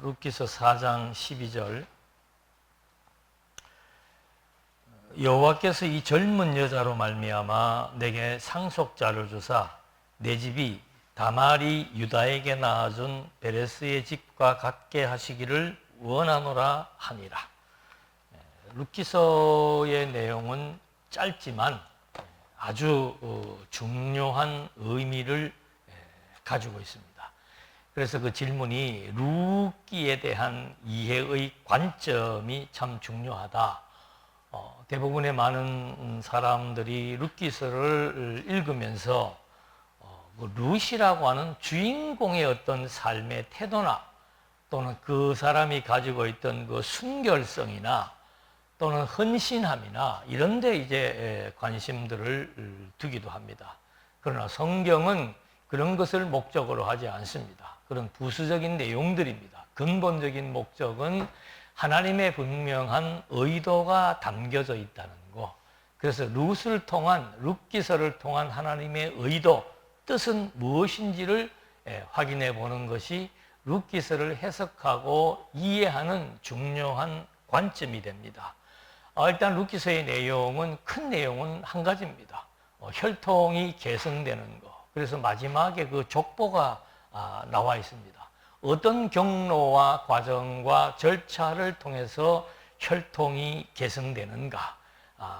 룻기서 4장 12절. 여호와께서 이 젊은 여자로 말미암아 내게 상속자를 주사 내 집이 다말이 유다에게 낳아준 베레스의 집과 같게 하시기를 원하노라 하니라. 룻기서의 내용은 짧지만 아주 중요한 의미를 가지고 있습니다. 그래서 그 질문이 룻기에 대한 이해의 관점이 참 중요하다. 대부분의 많은 사람들이 룻기서를 읽으면서 룻이라고 하는 주인공의 어떤 삶의 태도나 또는 그 사람이 가지고 있던 그 순결성이나 또는 헌신함이나 이런 데 이제 관심들을 두기도 합니다. 그러나 성경은 그런 것을 목적으로 하지 않습니다. 그런 부수적인 내용들입니다. 근본적인 목적은 하나님의 분명한 의도가 담겨져 있다는 거. 그래서 룻기서를 통한 하나님의 의도, 뜻은 무엇인지를 확인해 보는 것이 룻기서를 해석하고 이해하는 중요한 관점이 됩니다. 일단 룻기서의 내용은 큰 내용은 한 가지입니다. 혈통이 계승되는 것. 그래서 마지막에 그 족보가 나와 있습니다. 어떤 경로와 과정과 절차를 통해서 혈통이 계승되는가,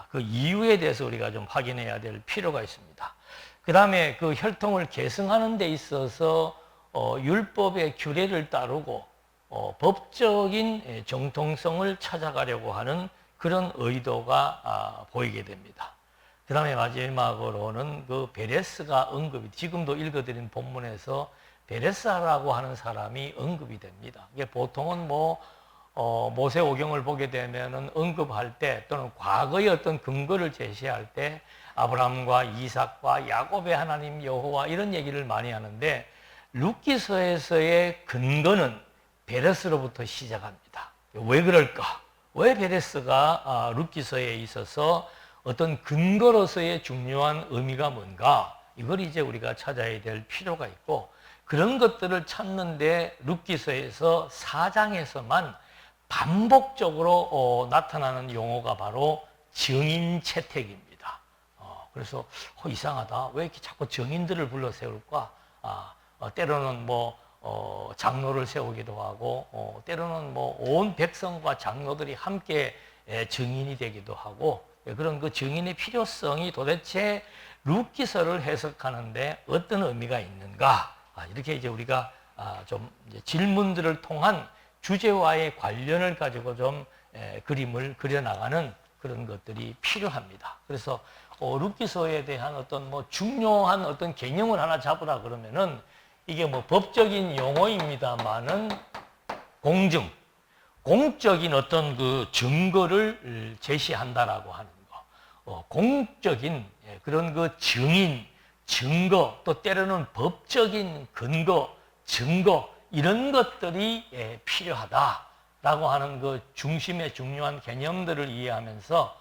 그 이유에 대해서 우리가 좀 확인해야 될 필요가 있습니다. 그 다음에 그 혈통을 계승하는 데 있어서 율법의 규례를 따르고 법적인 정통성을 찾아가려고 하는 그런 의도가 보이게 됩니다. 그 다음에 마지막으로는 그 베레스가 언급이, 지금도 읽어드린 본문에서 베레스라고 하는 사람이 언급이 됩니다. 이게 보통은 모세오경을 보게 되면은 언급할 때 또는 과거의 어떤 근거를 제시할 때 아브라함과 이삭과 야곱의 하나님 여호와 이런 얘기를 많이 하는데 룻기서에서의 근거는 베레스로부터 시작합니다. 왜 그럴까? 왜 베레스가 룻기서에 있어서 어떤 근거로서의 중요한 의미가 뭔가? 이걸 이제 우리가 찾아야 될 필요가 있고, 그런 것들을 찾는데 룻기서에서 4장에서만 반복적으로 나타나는 용어가 바로 증인 채택입니다. 그래서 이상하다. 왜 이렇게 자꾸 증인들을 불러 세울까? 때로는 장로를 세우기도 하고, 때로는 온 백성과 장로들이 함께 증인이 되기도 하고, 그런 그 증인의 필요성이 도대체 룻기서를 해석하는데 어떤 의미가 있는가? 이렇게 이제 우리가 좀 이제 질문들을 통한 주제와의 관련을 가지고 좀 그림을 그려나가는 그런 것들이 필요합니다. 그래서 룻기서에 대한 어떤 중요한 어떤 개념을 하나 잡으라 그러면은 이게 법적인 용어입니다만은 공적인 어떤 그 증거를 제시한다라고 하는 거, 공적인 그런 그 증인, 증거, 또 때로는 법적인 근거, 증거 이런 것들이 필요하다라고 하는 그 중심의 중요한 개념들을 이해하면서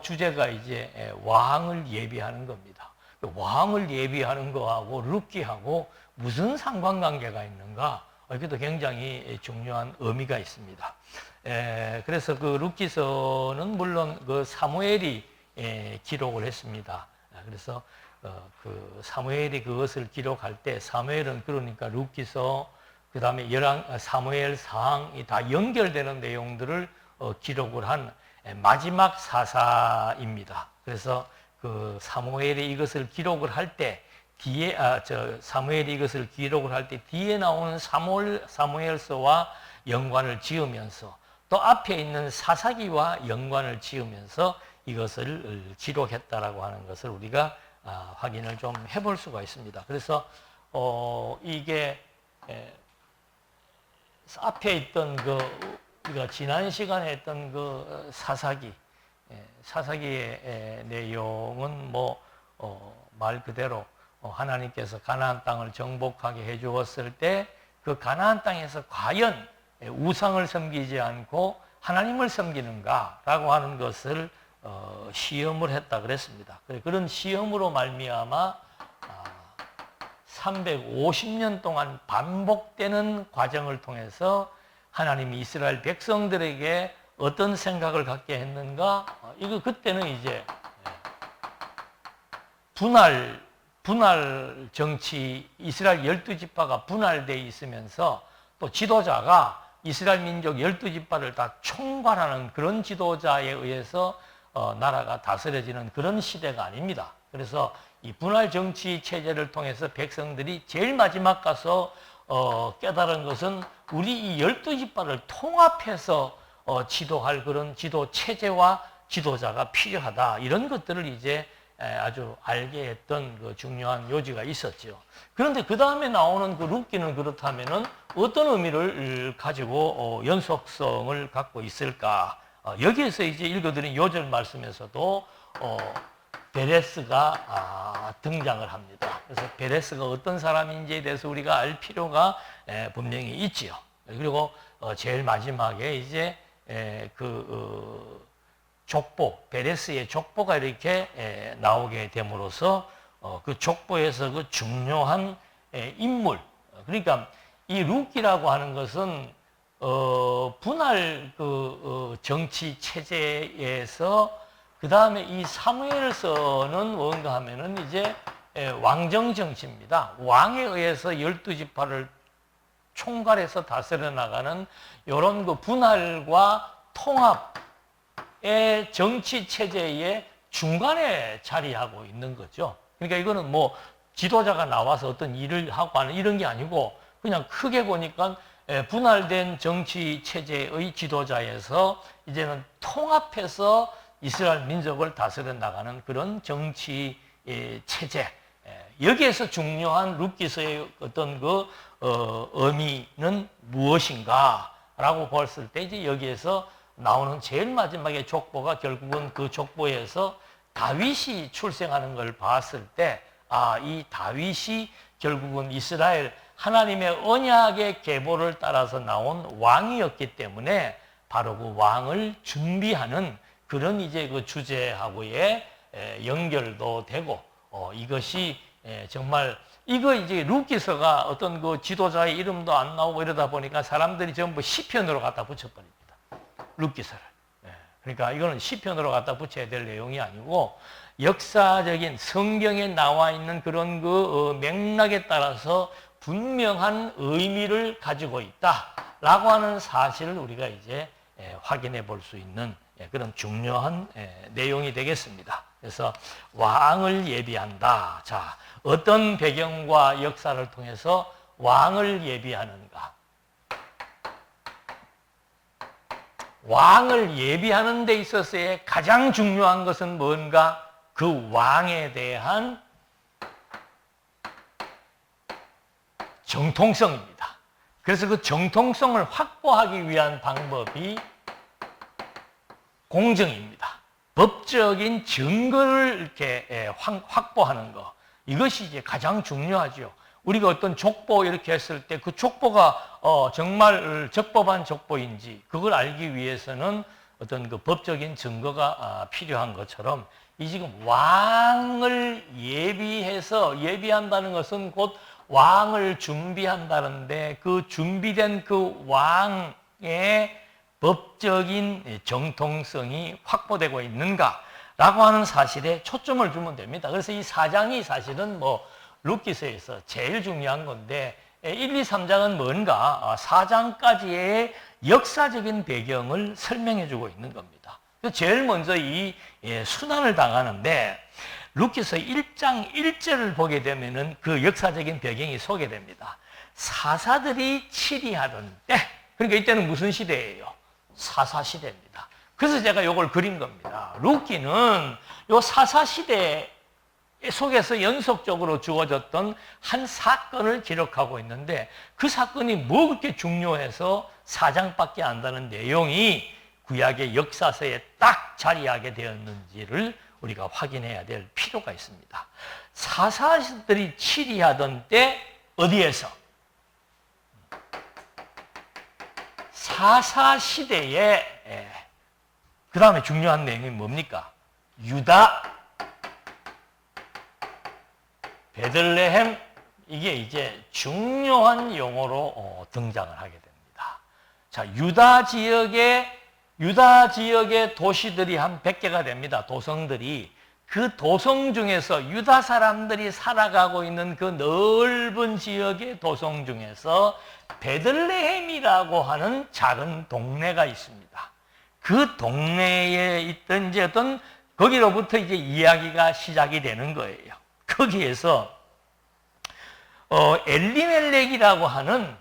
주제가 이제 왕을 예비하는 겁니다. 왕을 예비하는 거하고 룻기하고 무슨 상관관계가 있는가? 이것도 굉장히 중요한 의미가 있습니다. 그래서 그 룻기서는 물론 그 사무엘이 기록을 했습니다. 그래서 그 사무엘이 그것을 기록할 때 사무엘은 그러니까 룻기서, 그 다음에 사무엘상이 다 연결되는 내용들을 기록을 한 마지막 사사입니다. 그래서 그 사무엘이 이것을 기록을 할 때 뒤에 사무엘이 이것을 기록을 할 때 뒤에 나오는 사무엘서와 연관을 지으면서 또 앞에 있는 사사기와 연관을 지으면서 이것을 기록했다라고 하는 것을 우리가 확인을 좀 해볼 수가 있습니다. 그래서 이게 앞에 있던 우리가 지난 시간에 했던 그 사사기의 내용은 말 그대로 하나님께서 가나안 땅을 정복하게 해주었을 때 그 가나안 땅에서 과연 우상을 섬기지 않고 하나님을 섬기는가라고 하는 것을 시험을 했다 그랬습니다. 그런 시험으로 말미암아 1350년 동안 반복되는 과정을 통해서 하나님이 이스라엘 백성들에게 어떤 생각을 갖게 했는가? 이거 그때는 이제 분할 정치, 이스라엘 12지파가 분할되어 있으면서 또 지도자가 이스라엘 민족 12지파를 다 총괄하는 그런 지도자에 의해서 나라가 다스려지는 그런 시대가 아닙니다. 그래서 이 분할 정치 체제를 통해서 백성들이 제일 마지막 가서 깨달은 것은 우리 이 12지파를 통합해서 지도할 그런 지도 체제와 지도자가 필요하다. 이런 것들을 이제 아주 알게 했던 그 중요한 요지가 있었죠. 그런데 그 다음에 나오는 그 룻기는 그렇다면은 어떤 의미를 가지고 연속성을 갖고 있을까? 여기에서 이제 읽어드린 요절 말씀에서도 베레스가 등장을 합니다. 그래서 베레스가 어떤 사람인지에 대해서 우리가 알 필요가 분명히 있지요. 그리고 제일 마지막에 이제 족보, 베레스의 족보가 이렇게 나오게 됨으로써 그 족보에서 그 중요한 인물, 그러니까 이 룻기라고 하는 것은 분할 정치 체제에서 그 다음에 이 사무엘서는 뭔가 하면은 이제 왕정 정치입니다. 왕에 의해서 12지파를 총괄해서 다스려 나가는 이런 그 분할과 통합의 정치 체제의 중간에 자리하고 있는 거죠. 그러니까 이거는 뭐 지도자가 나와서 어떤 일을 하고 하는 이런 게 아니고 그냥 크게 보니까 분할된 정치 체제의 지도자에서 이제는 통합해서 이스라엘 민족을 다스려 나가는 그런 정치 체제. 여기에서 중요한 룻기서의 어떤 그 의미는 무엇인가라고 봤을 때 이제 여기에서 나오는 제일 마지막에 족보가 결국은 그 족보에서 다윗이 출생하는 걸 봤을 때 이 다윗이 결국은 이스라엘 하나님의 언약의 계보를 따라서 나온 왕이었기 때문에 바로 그 왕을 준비하는 그런 이제 그 주제하고의 연결도 되고 이것이 정말 이거 이제 룻기서가 어떤 그 지도자의 이름도 안 나오고 이러다 보니까 사람들이 전부 시편으로 갖다 붙여버립니다. 룻기서를. 그러니까 이거는 시편으로 갖다 붙여야 될 내용이 아니고 역사적인 성경에 나와 있는 그런 그 맥락에 따라서 분명한 의미를 가지고 있다라고 하는 사실을 우리가 이제 확인해 볼 수 있는 그런 중요한 내용이 되겠습니다. 그래서 왕을 예비한다. 자, 어떤 배경과 역사를 통해서 왕을 예비하는가? 왕을 예비하는 데 있어서의 가장 중요한 것은 뭔가? 그 왕에 대한 정통성입니다. 그래서 그 정통성을 확보하기 위한 방법이 공정입니다. 법적인 증거를 이렇게 확보하는 것. 이것이 이제 가장 중요하죠. 우리가 어떤 족보 이렇게 했을 때 그 족보가 정말 적법한 족보인지 그걸 알기 위해서는 어떤 그 법적인 증거가 필요한 것처럼 이 지금 왕을 예비한다는 것은 곧 왕을 준비한다는데 그 준비된 그 왕의 법적인 정통성이 확보되고 있는가라고 하는 사실에 초점을 주면 됩니다. 그래서 이 4장이 사실은 뭐 룻기서에서 제일 중요한 건데 1, 2, 3장은 뭔가 4장까지의 역사적인 배경을 설명해 주고 있는 겁니다. 제일 먼저 이 순환을 당하는데 룻기서 1장 1절을 보게 되면은 그 역사적인 배경이 소개됩니다. 사사들이 치리하던 때, 그러니까 이때는 무슨 시대예요? 사사시대입니다. 그래서 제가 이걸 그린 겁니다. 룻기는 이 사사시대 속에서 연속적으로 주어졌던 한 사건을 기록하고 있는데 그 사건이 뭐 그렇게 중요해서 4장밖에 안 되는 내용이 구약의 역사서에 딱 자리하게 되었는지를 우리가 확인해야 될 필요가 있습니다. 사사들이 치리하던 때 어디에서? 사사시대에 그 다음에 중요한 내용이 뭡니까? 유다, 베들레헴 이게 이제 중요한 용어로 등장을 하게 됩니다. 자, 유다 지역의 도시들이 한 100개가 됩니다. 도성들이. 그 도성 중에서 유다 사람들이 살아가고 있는 그 넓은 지역의 도성 중에서 베들레헴이라고 하는 작은 동네가 있습니다. 그 동네에 있던 이제 어떤 거기로부터 이제 이야기가 시작이 되는 거예요. 거기에서 엘리멜렉이라고 하는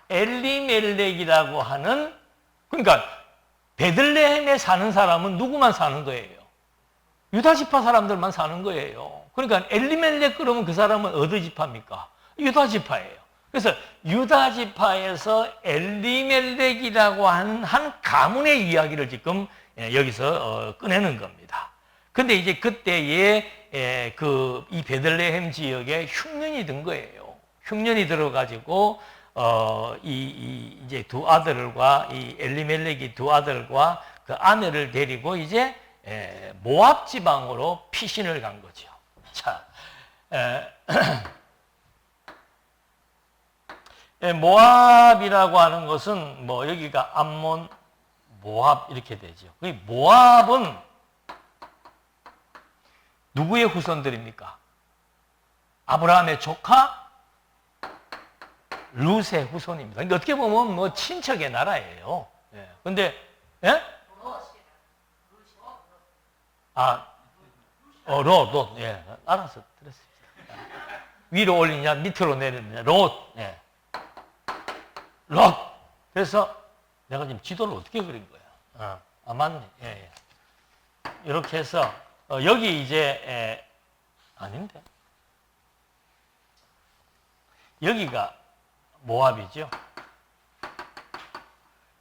엘리멜렉이라고 하는, 그러니까 베들레헴에 사는 사람은 누구만 사는 거예요? 유다 지파 사람들만 사는 거예요. 그러니까 엘리멜렉 그러면 그 사람은 어디 지파입니까? 유다 지파예요. 그래서 유다 지파에서 엘리멜렉이라고 하는 한 가문의 이야기를 지금 여기서 꺼내는 겁니다. 근데 이제 그때에 이 베들레헴 지역에 흉년이 든 거예요. 흉년이 들어가지고 이제 두 아들과 이 엘리멜렉이 두 아들과 그 아내를 데리고 이제 모압 지방으로 피신을 간 거죠. 자, 모압이라고 하는 것은 뭐 여기가 암몬, 모압 이렇게 되죠. 모압은 누구의 후손들입니까? 아브라함의 조카 룻의 후손입니다. 그러니까 어떻게 보면 뭐 친척의 나라예요. 근데 롯, 알아서 들었습니다. 위로 올리냐, 밑으로 내리냐, 롯. 그래서 내가 지금 지도를 어떻게 그린 거야? 맞네. 이렇게 해서, 여기 이제, 아닌데. 여기가 모압이죠.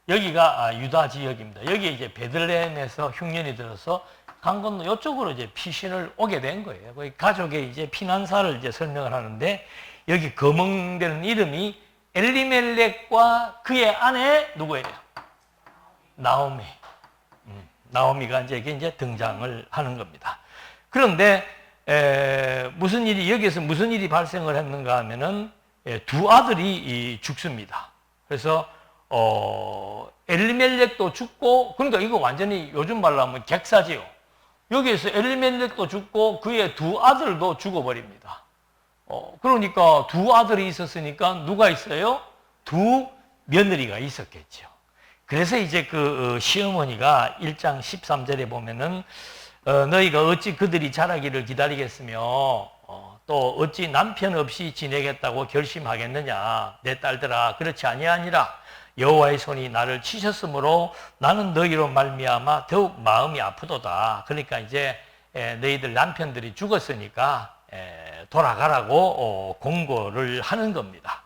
여기가 유다 지역입니다. 여기 이제 베들레헴에서 흉년이 들어서 강 건너 이쪽으로 이제 피신을 오게 된 거예요. 거기 가족의 이제 피난사를 이제 설명을 하는데, 여기 거명되는 이름이 엘리멜렉과 그의 아내 누구예요? 나오미. 나오미가 이제 등장을 하는 겁니다. 그런데 여기에서 무슨 일이 발생을 했는가 하면은 두 아들이 죽습니다. 그래서 엘리멜렉도 죽고, 그러니까 이거 완전히 요즘 말로 하면 객사지요. 여기에서 엘리멜렉도 죽고 그의 두 아들도 죽어버립니다. 그러니까 두 아들이 있었으니까 누가 있어요? 두 며느리가 있었겠죠. 그래서 이제 그 시어머니가 1장 13절에 보면은 너희가 어찌 그들이 자라기를 기다리겠으며 또 어찌 남편 없이 지내겠다고 결심하겠느냐. 내 딸들아, 그렇지 아니하니라. 여호와의 손이 나를 치셨으므로 나는 너희로 말미암아 더욱 마음이 아프도다. 그러니까 이제 너희들 남편들이 죽었으니까 돌아가라고 공고를 하는 겁니다.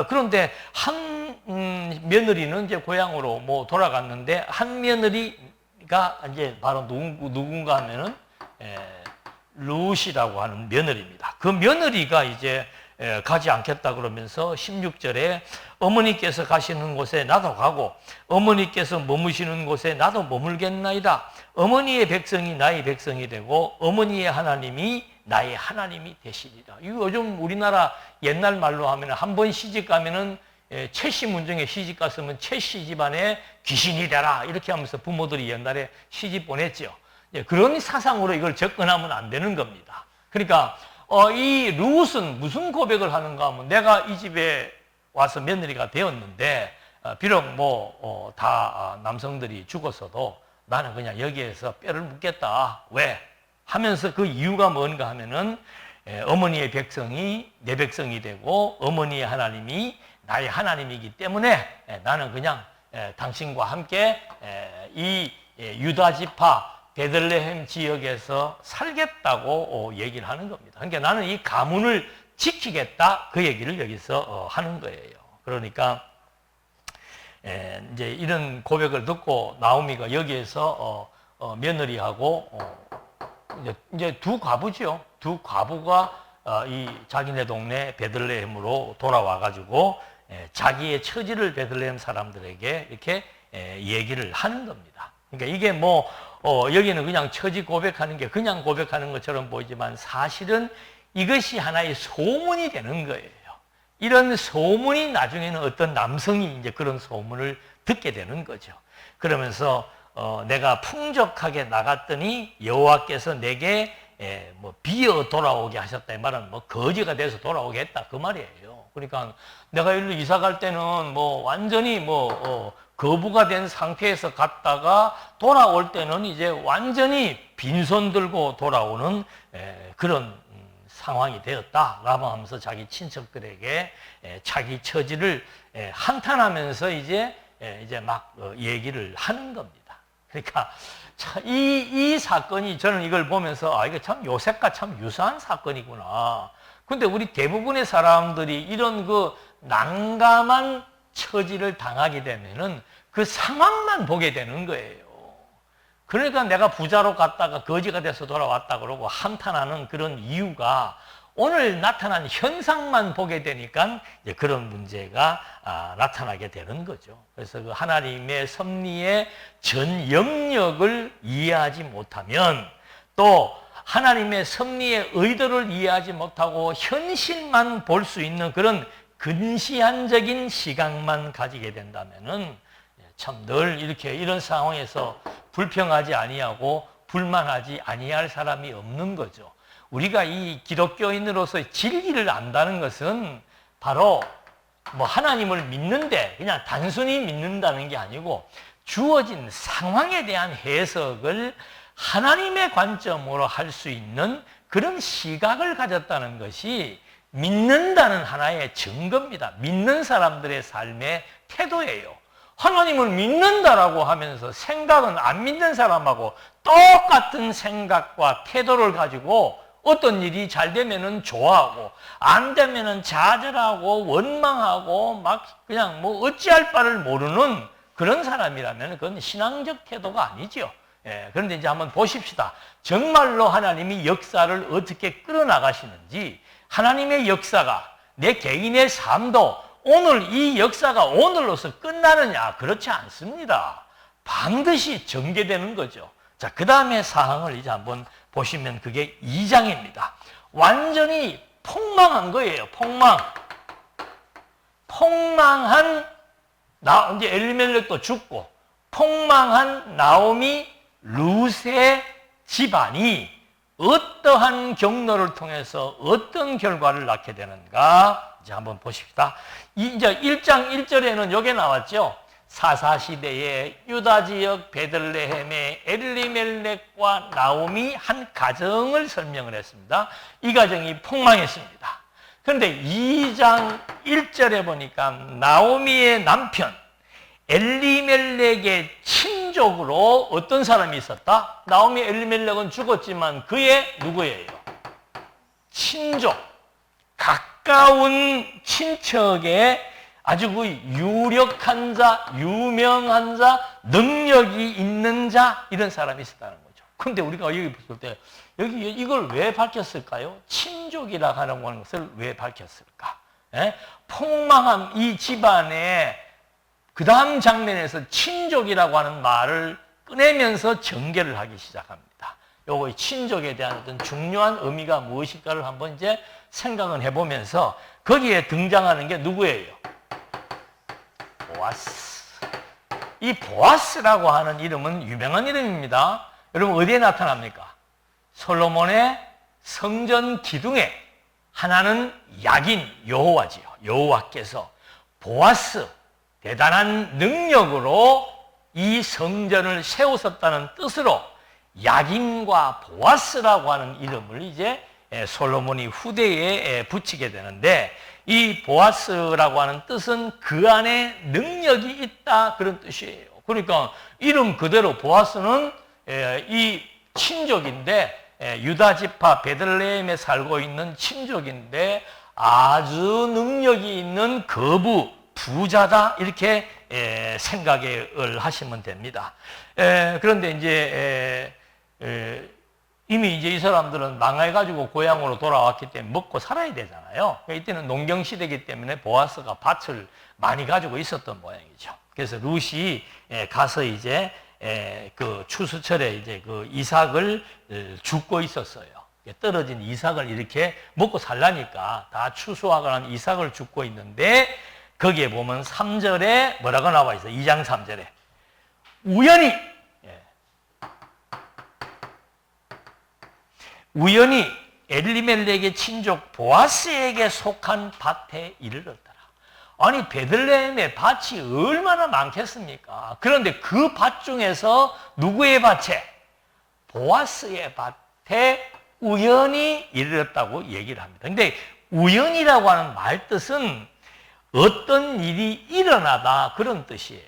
그런데 한 며느리는 이제 고향으로 뭐 돌아갔는데, 한 며느리가 이제 바로 누군가 하면은 룻이라고 하는 며느리입니다. 그 며느리가 이제 가지 않겠다 그러면서 16절에 어머니께서 가시는 곳에 나도 가고 어머니께서 머무시는 곳에 나도 머물겠나이다. 어머니의 백성이 나의 백성이 되고 어머니의 하나님이 나의 하나님이 되시리라. 이거 요즘 우리나라 옛날 말로 하면 한 번 시집 가면은 최씨 문정에 시집 갔으면 최씨 집안에 귀신이 되라 이렇게 하면서 부모들이 옛날에 시집 보냈죠. 그런 사상으로 이걸 접근하면 안 되는 겁니다. 그러니까 이 룻은 무슨 고백을 하는가 하면, 내가 이 집에 와서 며느리가 되었는데 비록 뭐 다 남성들이 죽었어도 나는 그냥 여기에서 뼈를 묻겠다. 왜? 하면서 그 이유가 뭔가 하면은 어머니의 백성이 내 백성이 되고 어머니의 하나님이 나의 하나님이기 때문에 나는 그냥 당신과 함께 이 유다 지파 베들레헴 지역에서 살겠다고 얘기를 하는 겁니다. 그러니까 나는 이 가문을 지키겠다, 그 얘기를 여기서 하는 거예요. 그러니까 이제 이런 고백을 듣고 나오미가 여기에서 며느리하고 이제 두 과부죠. 두 과부가 이 자기네 동네 베들레헴으로 돌아와 가지고 자기의 처지를 베들레헴 사람들에게 이렇게 얘기를 하는 겁니다. 그러니까 이게 뭐 여기는 그냥 처지 고백하는 게 그냥 고백하는 것처럼 보이지만 사실은 이것이 하나의 소문이 되는 거예요. 이런 소문이 나중에는 어떤 남성이 이제 그런 소문을 듣게 되는 거죠. 그러면서 내가 풍족하게 나갔더니 여호와께서 내게 뭐 비어 돌아오게 하셨다. 이 말은 뭐 거지가 돼서 돌아오게 했다. 그 말이에요. 그러니까 내가 일로 이사 갈 때는 뭐 완전히 뭐 거부가 된 상태에서 갔다가 돌아올 때는 이제 완전히 빈손 들고 돌아오는 그런 상황이 되었다라고 하면서 자기 친척들에게 자기 처지를 한탄하면서 이제 막 얘기를 하는 겁니다. 그러니까 이 사건이 저는 이걸 보면서 이거 참 요셉과 참 유사한 사건이구나. 근데 우리 대부분의 사람들이 이런 그 난감한 처지를 당하게 되면은 그 상황만 보게 되는 거예요. 그러니까 내가 부자로 갔다가 거지가 돼서 돌아왔다 그러고 한탄하는 그런 이유가 오늘 나타난 현상만 보게 되니까 이제 그런 문제가 나타나게 되는 거죠. 그래서 그 하나님의 섭리의 전 영역을 이해하지 못하면 또 하나님의 섭리의 의도를 이해하지 못하고 현실만 볼 수 있는 그런 근시안적인 시각만 가지게 된다면은 참 늘 이렇게 이런 상황에서 불평하지 아니하고 불만하지 아니할 사람이 없는 거죠. 우리가 이 기독교인으로서 진리를 안다는 것은 바로 뭐 하나님을 믿는데 그냥 단순히 믿는다는 게 아니고 주어진 상황에 대한 해석을 하나님의 관점으로 할 수 있는 그런 시각을 가졌다는 것이 믿는다는 하나의 증거입니다. 믿는 사람들의 삶의 태도예요. 하나님을 믿는다라고 하면서 생각은 안 믿는 사람하고 똑같은 생각과 태도를 가지고 어떤 일이 잘 되면은 좋아하고 안 되면은 좌절하고 원망하고 막 그냥 뭐 어찌할 바를 모르는 그런 사람이라면 그건 신앙적 태도가 아니죠. 그런데 이제 한번 보십시다. 정말로 하나님이 역사를 어떻게 끌어나가시는지 하나님의 역사가 내 개인의 삶도 오늘 이 역사가 오늘로서 끝나느냐? 그렇지 않습니다. 반드시 전개되는 거죠. 자, 그 다음에 사항을 이제 한번 보시면 그게 2장입니다. 완전히 폭망한 거예요. 폭망한 이제 엘리멜렉도 죽고 폭망한 나오미 룻의 집안이 어떠한 경로를 통해서 어떤 결과를 낳게 되는가? 이제 한번 보십시다. 이제 1장 1절에는 여기 나왔죠. 사사시대에 유다 지역 베들레헴의 엘리멜렉과 나오미 한 가정을 설명을 했습니다. 이 가정이 폭망했습니다. 그런데 2장 1절에 보니까 나오미의 남편 엘리멜렉의 친족으로 어떤 사람이 있었다? 나오미 엘리멜렉은 죽었지만 그의 누구예요? 친족, 가까운 친척의 아주 그 유력한 자, 유명한 자, 능력이 있는 자 이런 사람이 있었다는 거죠. 그런데 우리가 여기 봤을 때 여기 이걸 왜 밝혔을까요? 친족이라고 하는 것을 왜 밝혔을까? 폭망한 이 집안에 그 다음 장면에서 친족이라고 하는 말을 꺼내면서 전개를 하기 시작합니다. 요거 친족에 대한 어떤 중요한 의미가 무엇일까를 한번 이제 생각을 해보면서 거기에 등장하는 게 누구예요? 보아스. 이 보아스라고 하는 이름은 유명한 이름입니다. 여러분 어디에 나타납니까? 솔로몬의 성전 기둥에 하나는 야긴 여호와지요. 여호와께서 보아스 대단한 능력으로 이 성전을 세우셨다는 뜻으로 야긴과 보아스라고 하는 이름을 이제 솔로몬이 후대에 붙이게 되는데 이 보아스라고 하는 뜻은 그 안에 능력이 있다 그런 뜻이에요. 그러니까 이름 그대로 보아스는 이 친족인데 유다 지파 베들레헴에 살고 있는 친족인데 아주 능력이 있는 거부 부자다 이렇게 생각을 하시면 됩니다. 그런데 이제 이미 이제 이 사람들은 망해가지고 고향으로 돌아왔기 때문에 먹고 살아야 되잖아요. 이때는 농경 시대이기 때문에 보아스가 밭을 많이 가지고 있었던 모양이죠. 그래서 룻이 가서 이제 그 추수철에 이제 그 이삭을 줍고 있었어요. 떨어진 이삭을 이렇게 먹고 살라니까 다 추수하거나 이삭을 줍고 있는데 거기에 보면 3절에 뭐라고 나와 있어요? 2장 3절에 우연히 엘리멜렉의 친족 보아스에게 속한 밭에 이르렀더라. 아니 베들레헴의 밭이 얼마나 많겠습니까? 그런데 그 밭 중에서 누구의 밭에? 보아스의 밭에 우연히 이르렀다고 얘기를 합니다. 근데 우연이라고 하는 말 뜻은 어떤 일이 일어나다 그런 뜻이에요.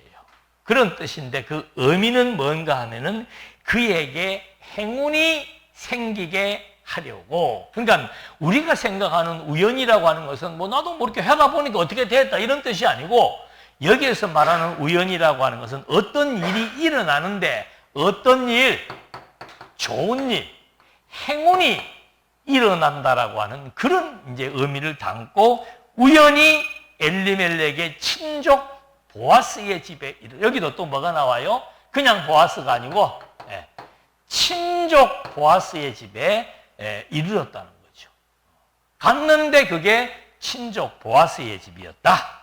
그런 뜻인데 그 의미는 뭔가 하면은 그에게 행운이 생기게 하려고. 그러니까 우리가 생각하는 우연이라고 하는 것은 뭐 나도 뭐 이렇게 하다 보니까 어떻게 됐다 이런 뜻이 아니고 여기에서 말하는 우연이라고 하는 것은 어떤 일이 일어나는데 어떤 일, 좋은 일, 행운이 일어난다라고 하는 그런 이제 의미를 담고 우연히 엘리멜렉의 친족 보아스의 집에 여기도 또 뭐가 나와요? 그냥 보아스가 아니고 친족 보아스의 집에 이르렀다는 거죠. 갔는데 그게 친족 보아스의 집이었다.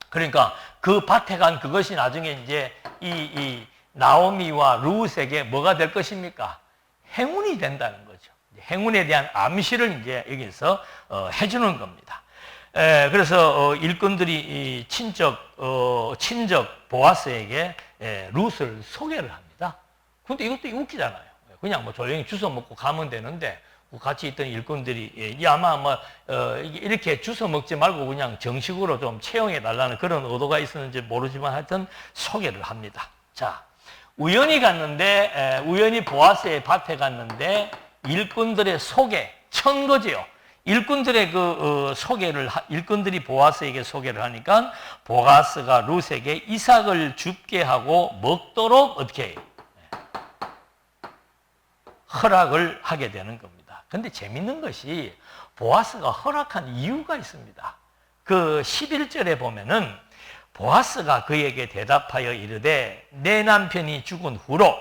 그러니까 그 밭에 간 그것이 나중에 이제 이 나오미와 루스에게 뭐가 될 것입니까? 행운이 된다는 거죠. 행운에 대한 암시를 이제 여기서 해주는 겁니다. 그래서 일꾼들이 친족 보아스에게 루스를 소개를 합니다. 근데 이것도 웃기잖아요. 그냥 뭐 조용히 주워 먹고 가면 되는데 같이 있던 일꾼들이 아마 뭐 이렇게 주워 먹지 말고 그냥 정식으로 좀 채용해 달라는 그런 의도가 있었는지 모르지만 하여튼 소개를 합니다. 자, 우연히 갔는데 우연히 보아스의 밭에 갔는데 일꾼들의 소개 천 거지요. 일꾼들의 일꾼들이 보아스에게 소개를 하니까 보아스가 룻에게 이삭을 줍게 하고 먹도록 어떻게 해요? 허락을 하게 되는 겁니다. 근데 재밌는 것이 보아스가 허락한 이유가 있습니다. 그 11절에 보면은 보아스가 그에게 대답하여 이르되 내 남편이 죽은 후로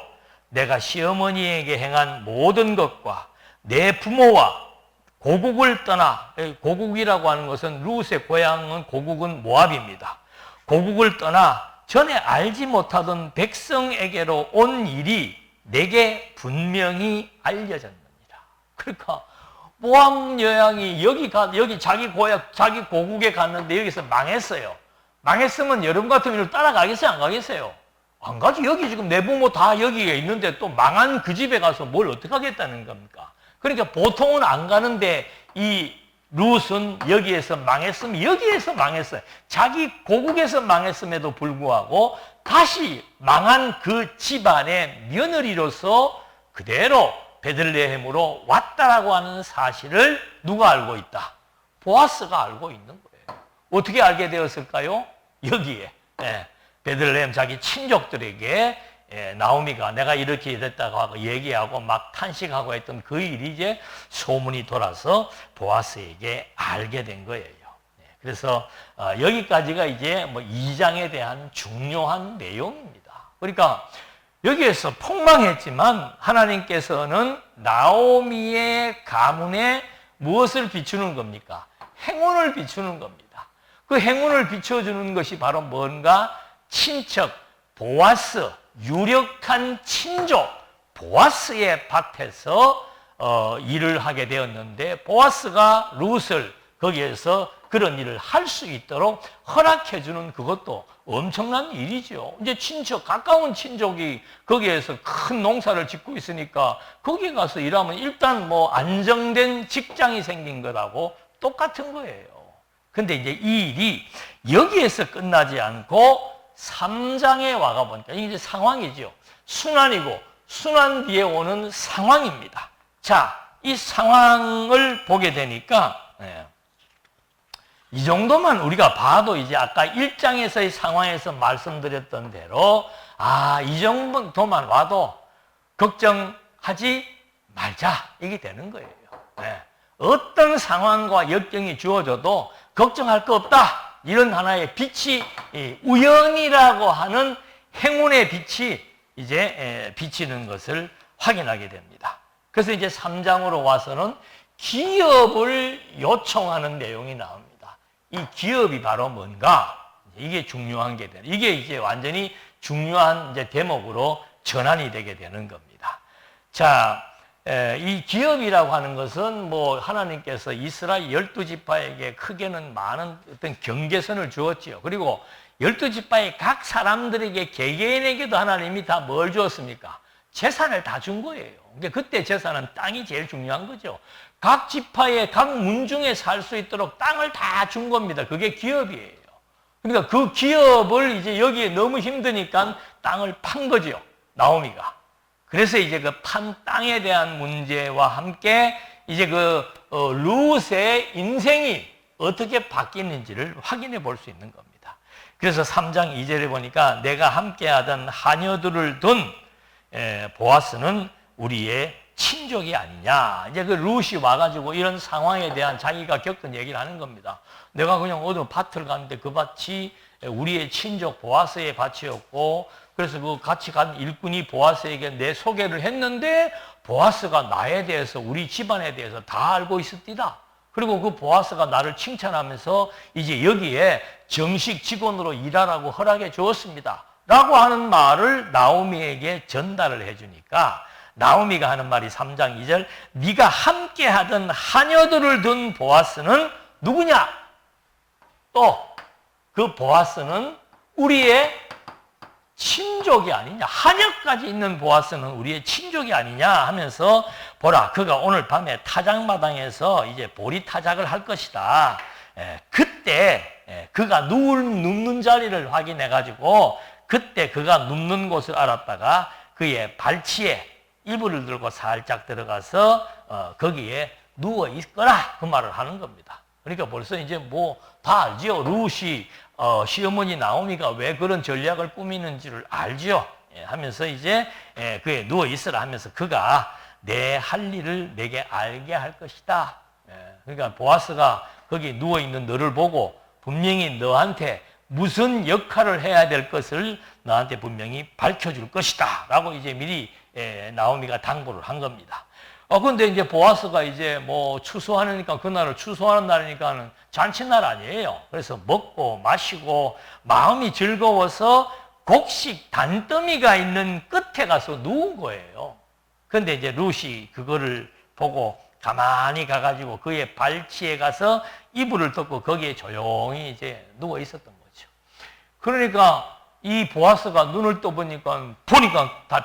내가 시어머니에게 행한 모든 것과 내 부모와 고국을 떠나, 고국이라고 하는 것은 룻의 고향은 고국은 모압입니다. 고국을 떠나 전에 알지 못하던 백성에게로 온 일이 내게 분명히 알려졌느니라. 그러니까 모압 여왕이 여기 자기 고향, 자기 고국에 갔는데 여기서 망했어요. 망했으면 여러분 같으면 따라가겠어요? 안 가겠어요? 안 가지. 여기 지금 내 부모 다 여기에 있는데 또 망한 그 집에 가서 뭘 어떻게 하겠다는 겁니까? 그러니까 보통은 안 가는데 이 룻은 여기에서 망했으면 여기에서 망했어요. 자기 고국에서 망했음에도 불구하고 다시 망한 그 집안의 며느리로서 그대로 베들레헴으로 왔다라고 하는 사실을 누가 알고 있다? 보아스가 알고 있는 거예요. 어떻게 알게 되었을까요? 여기에 베들레헴 자기 친족들에게 나오미가 내가 이렇게 됐다고 하고 얘기하고 막 탄식하고 했던 그 일이 이제 소문이 돌아서 보아스에게 알게 된 거예요. 그래서 여기까지가 이제 뭐 2장에 대한 중요한 내용입니다. 그러니까 여기에서 폭망했지만 하나님께서는 나오미의 가문에 무엇을 비추는 겁니까? 행운을 비추는 겁니다. 그 행운을 비춰주는 것이 바로 뭔가 친척 보아스, 유력한 친족 보아스의 밭에서 일을 하게 되었는데 보아스가 룻을 거기에서 그런 일을 할 수 있도록 허락해 주는 그것도 엄청난 일이죠. 이제 친척, 가까운 친족이 거기에서 큰 농사를 짓고 있으니까 거기 가서 일하면 일단 뭐 안정된 직장이 생긴 것하고 똑같은 거예요. 근데 이제 이 일이 여기에서 끝나지 않고 3장에 와가 보니까 이게 이제 상황이죠. 순환이고 순환 뒤에 오는 상황입니다. 자, 이 상황을 보게 되니까 이 정도만 우리가 봐도 이제 아까 1장에서의 상황에서 말씀드렸던 대로 이 정도만 와도 걱정하지 말자 이게 되는 거예요. 어떤 상황과 역경이 주어져도 걱정할 거 없다. 이런 하나의 빛이 우연이라고 하는 행운의 빛이 이제 비치는 것을 확인하게 됩니다. 그래서 이제 3장으로 와서는 기업을 요청하는 내용이 나옵니다. 이 기업이 바로 뭔가? 이게 중요한 게 되는, 이게 이제 완전히 중요한 이제 대목으로 전환이 되게 되는 겁니다. 자, 이 기업이라고 하는 것은 뭐 하나님께서 이스라엘 12지파에게 크게는 많은 어떤 경계선을 주었지요. 그리고 12지파의 각 사람들에게 개개인에게도 하나님이 다 뭘 주었습니까? 재산을 다 준 거예요. 그러니까 그때 재산은 땅이 제일 중요한 거죠. 각 지파의 각 문중에 살 수 있도록 땅을 다 준 겁니다. 그게 기업이에요. 그러니까 그 기업을 이제 여기에 너무 힘드니까 땅을 판 거죠. 나오미가. 그래서 이제 그 판 땅에 대한 문제와 함께 이제 룻의 인생이 어떻게 바뀌는지를 확인해 볼 수 있는 겁니다. 그래서 3장 2절에 보니까 내가 함께하던 하녀들을 둔 보아스는 우리의 친족이 아니냐. 이제 그 룻이 와가지고 이런 상황에 대한 자기가 겪은 얘기를 하는 겁니다. 내가 그냥 어느 밭을 갔는데 그 밭이 우리의 친족 보아스의 밭이었고, 그래서 그 같이 간 일꾼이 보아스에게 내 소개를 했는데 보아스가 나에 대해서, 우리 집안에 대해서 다 알고 있었디다. 그리고 그 보아스가 나를 칭찬하면서 이제 여기에 정식 직원으로 일하라고 허락해 주었습니다. 라고 하는 말을 나오미에게 전달을 해주니까 나오미가 하는 말이 3장 2절, 네가 함께하던 하녀들을 둔 보아스는 누구냐? 또 그 보아스는 우리의 친족이 아니냐? 하녀까지 있는 보아스는 우리의 친족이 아니냐 하면서, 보라, 그가 오늘 밤에 타작마당에서 이제 보리 타작을 할 것이다. 그때 그가 눕는 자리를 확인해 가지고 그때 그가 눕는 곳을 알았다가 그의 발치에 이불을 들고 살짝 들어가서 거기에 누워 있거라, 그 말을 하는 겁니다. 그러니까 벌써 이제 뭐 다 알지요. 룻이 시어머니 나오미가 왜 그런 전략을 꾸미는지를 알지요. 하면서 이제 그에 누워 있으라 하면서 그가 내 할 일을 내게 알게 할 것이다. 그러니까 보아스가 거기 누워 있는 너를 보고 분명히 너한테 무슨 역할을 해야 될 것을 너한테 분명히 밝혀줄 것이다. 라고 이제 미리 나오미가 당부를 한 겁니다. 근데 이제 보아스가 이제 뭐 추수하니까, 그날을 추수하는 날이니까는 잔치날 아니에요. 그래서 먹고 마시고 마음이 즐거워서 곡식 단더미가 있는 끝에 가서 누운 거예요. 근데 이제 룻이 그거를 보고 가만히 가가지고 그의 발치에 가서 이불을 덮고 거기에 조용히 이제 누워 있었던 거죠. 그러니까 이 보아스가 눈을 떠보니까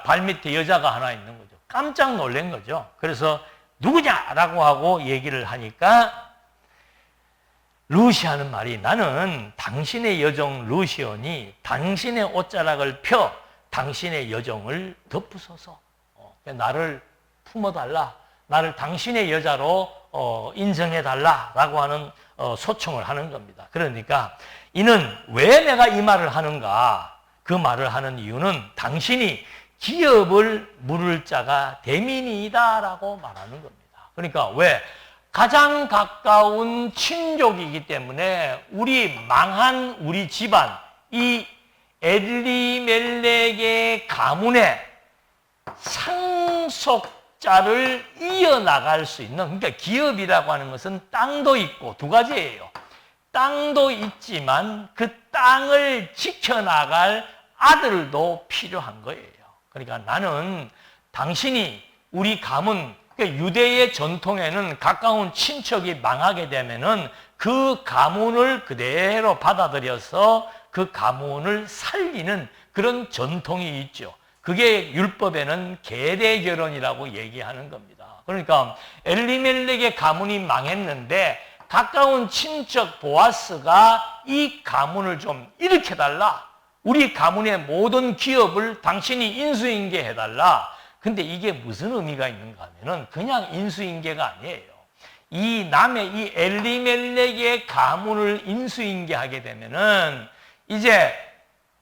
발밑에 여자가 하나 있는 거죠. 깜짝 놀란 거죠. 그래서 누구냐라고 하고 얘기를 하니까 룻이 하는 말이, 나는 당신의 여종 룻이오니 당신의 옷자락을 펴 당신의 여종을 덮으소서. 나를 품어달라. 나를 당신의 여자로 인정해달라라고 하는 소청을 하는 겁니다. 그러니까 이는 왜 내가 이 말을 하는가? 그 말을 하는 이유는 당신이 기업을 물을 자가 대민이다라고 말하는 겁니다. 그러니까 왜? 가장 가까운 친족이기 때문에 우리 망한 우리 집안, 이 엘리멜렉의 가문의 상속자를 이어나갈 수 있는, 그러니까 기업이라고 하는 것은 땅도 있고 두 가지예요. 땅도 있지만 그 땅을 지켜나갈 아들도 필요한 거예요. 그러니까 나는 당신이 우리 가문, 그러니까 유대의 전통에는 가까운 친척이 망하게 되면은 그 가문을 그대로 받아들여서 그 가문을 살리는 그런 전통이 있죠. 그게 율법에는 계대 결혼이라고 얘기하는 겁니다. 그러니까 엘리멜렉의 가문이 망했는데 가까운 친척 보아스가 이 가문을 좀 일으켜달라. 우리 가문의 모든 기업을 당신이 인수인계해달라. 근데 이게 무슨 의미가 있는가 하면은 그냥 인수인계가 아니에요. 이 남의 이 엘리멜렉의 가문을 인수인계하게 되면은 이제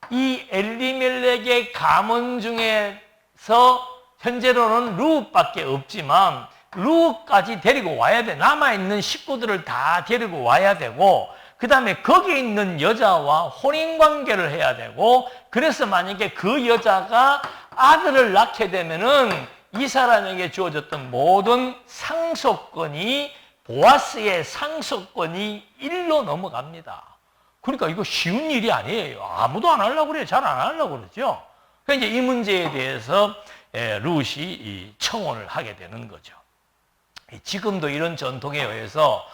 이 엘리멜렉의 가문 중에서 현재로는 룻밖에 없지만 룻까지 데리고 와야 돼. 남아있는 식구들을 다 데리고 와야 되고, 그 다음에 거기에 있는 여자와 혼인관계를 해야 되고, 그래서 만약에 그 여자가 아들을 낳게 되면은 이 사람에게 주어졌던 모든 상속권이 보아스의 상속권이 일로 넘어갑니다. 그러니까 이거 쉬운 일이 아니에요. 아무도 안 하려고 그래요. 잘 안 하려고 그러죠. 그러니까 이제 이 문제에 대해서 룻이 청혼을 하게 되는 거죠. 지금도 이런 전통에 의해서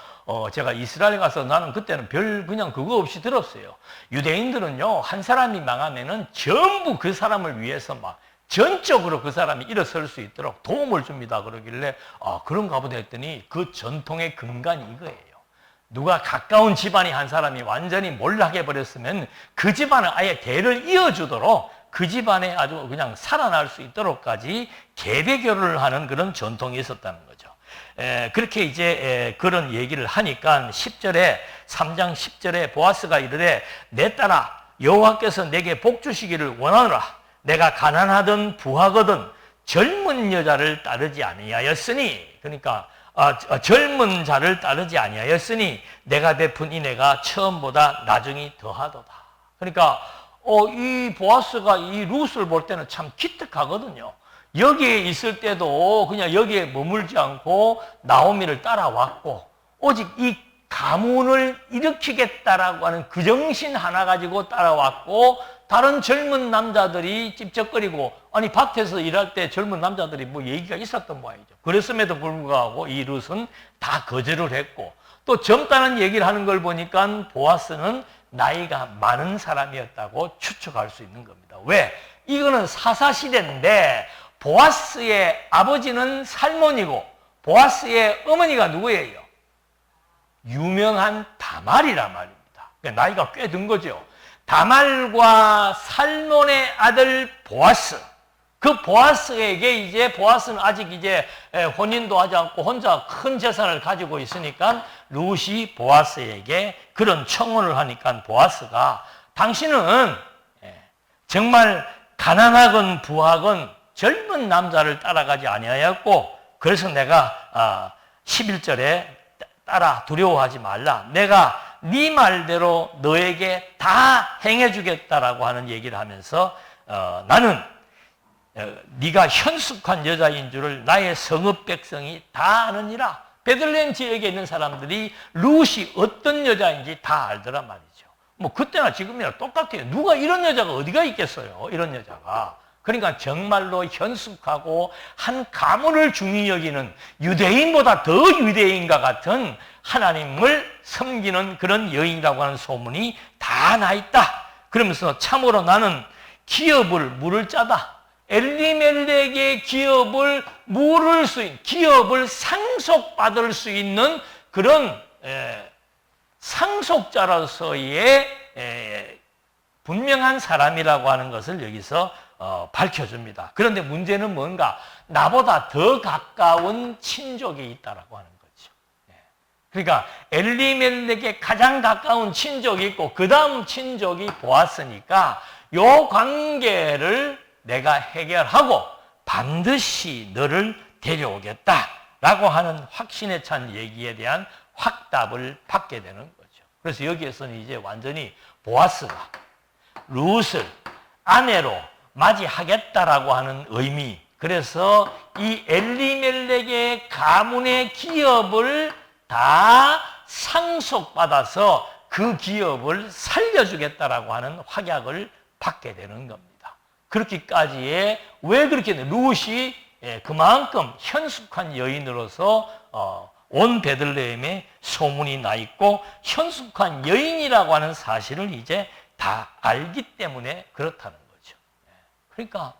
제가 이스라엘 가서 나는 그때는 그냥 그거 없이 들었어요. 유대인들은요, 한 사람이 망하면은 전부 그 사람을 위해서 막 전적으로 그 사람이 일어설 수 있도록 도움을 줍니다. 그러길래 그런가 보다 했더니 그 전통의 근간이 이거예요. 누가 가까운 집안이 한 사람이 완전히 몰락해 버렸으면 그 집안을 아예 대를 이어주도록 그 집안에 아주 그냥 살아날 수 있도록까지 계대 결혼을 하는 그런 전통이 있었다는 거죠. 그렇게 이제 그런 얘기를 하니까 10절에 3장 10절에 보아스가 이르되 내 딸아 여호와께서 내게 복 주시기를 원하노라. 내가 가난하든 부하거든 젊은 여자를 따르지 아니하였으니, 그러니까 젊은 자를 따르지 아니하였으니 내가 베푼 인애가 처음보다 나중이 더하도다. 그러니까 이 보아스가 이 룻을 볼 때는 참 기특하거든요. 여기에 있을 때도 그냥 여기에 머물지 않고 나오미를 따라왔고, 오직 이 가문을 일으키겠다라고 하는 그 정신 하나 가지고 따라왔고, 다른 젊은 남자들이 찝쩍거리고, 아니 밭에서 일할 때 젊은 남자들이 뭐 얘기가 있었던 모양이죠. 그랬음에도 불구하고 이 룻은 다 거절을 했고, 또 젊다는 얘기를 하는 걸 보니까 보아스는 나이가 많은 사람이었다고 추측할 수 있는 겁니다. 왜? 이거는 사사시대인데 보아스의 아버지는 살몬이고 보아스의 어머니가 누구예요? 유명한 다말이란 말입니다. 그러니까 나이가 꽤 든 거죠. 다말과 살몬의 아들 보아스, 그 보아스에게 이제 보아스는 아직 이제 혼인도 하지 않고 혼자 큰 재산을 가지고 있으니까 룻이 보아스에게 그런 청혼을 하니까 보아스가 당신은 정말 가난하건 부하건 젊은 남자를 따라가지 아니하였고, 그래서 내가 11절에 따라 두려워하지 말라. 내가 네 말대로 너에게 다 행해주겠다라고 하는 얘기를 하면서 나는 네가 현숙한 여자인 줄을 나의 성읍 백성이 다 아느니라. 베들레헴 지역에 있는 사람들이 룻이 어떤 여자인지 다 알더란 말이죠. 뭐 그때나 지금이나 똑같아요. 누가 이런 여자가 어디가 있겠어요? 이런 여자가. 그러니까 정말로 현숙하고 한 가문을 중히 여기는 유대인보다 더 유대인과 같은 하나님을 섬기는 그런 여인이라고 하는 소문이 다 나 있다. 그러면서 참으로 나는 기업을 물을 짜다. 엘리멜렉의 기업을 물을 수 있는, 기업을 상속받을 수 있는 그런 상속자로서의 분명한 사람이라고 하는 것을 여기서 밝혀줍니다. 그런데 문제는 뭔가? 나보다 더 가까운 친족이 있다라고 하는 거죠. 그러니까 엘리멜렉의 가장 가까운 친족이 있고 그 다음 친족이 보았으니까 요 관계를 내가 해결하고 반드시 너를 데려오겠다라고 하는 확신에 찬 얘기에 대한 확답을 받게 되는 거죠. 그래서 여기에서는 이제 완전히 보아스가 룻을 아내로 맞이하겠다라고 하는 의미, 그래서 이 엘리멜렉의 가문의 기업을 다 상속받아서 그 기업을 살려주겠다라고 하는 확약을 받게 되는 겁니다. 그렇게까지의, 왜 그렇게 룻이 그만큼 현숙한 여인으로서 온 베들레헴에 소문이 나 있고 현숙한 여인이라고 하는 사실을 이제 다 알기 때문에 그렇다는 거죠. 그러니까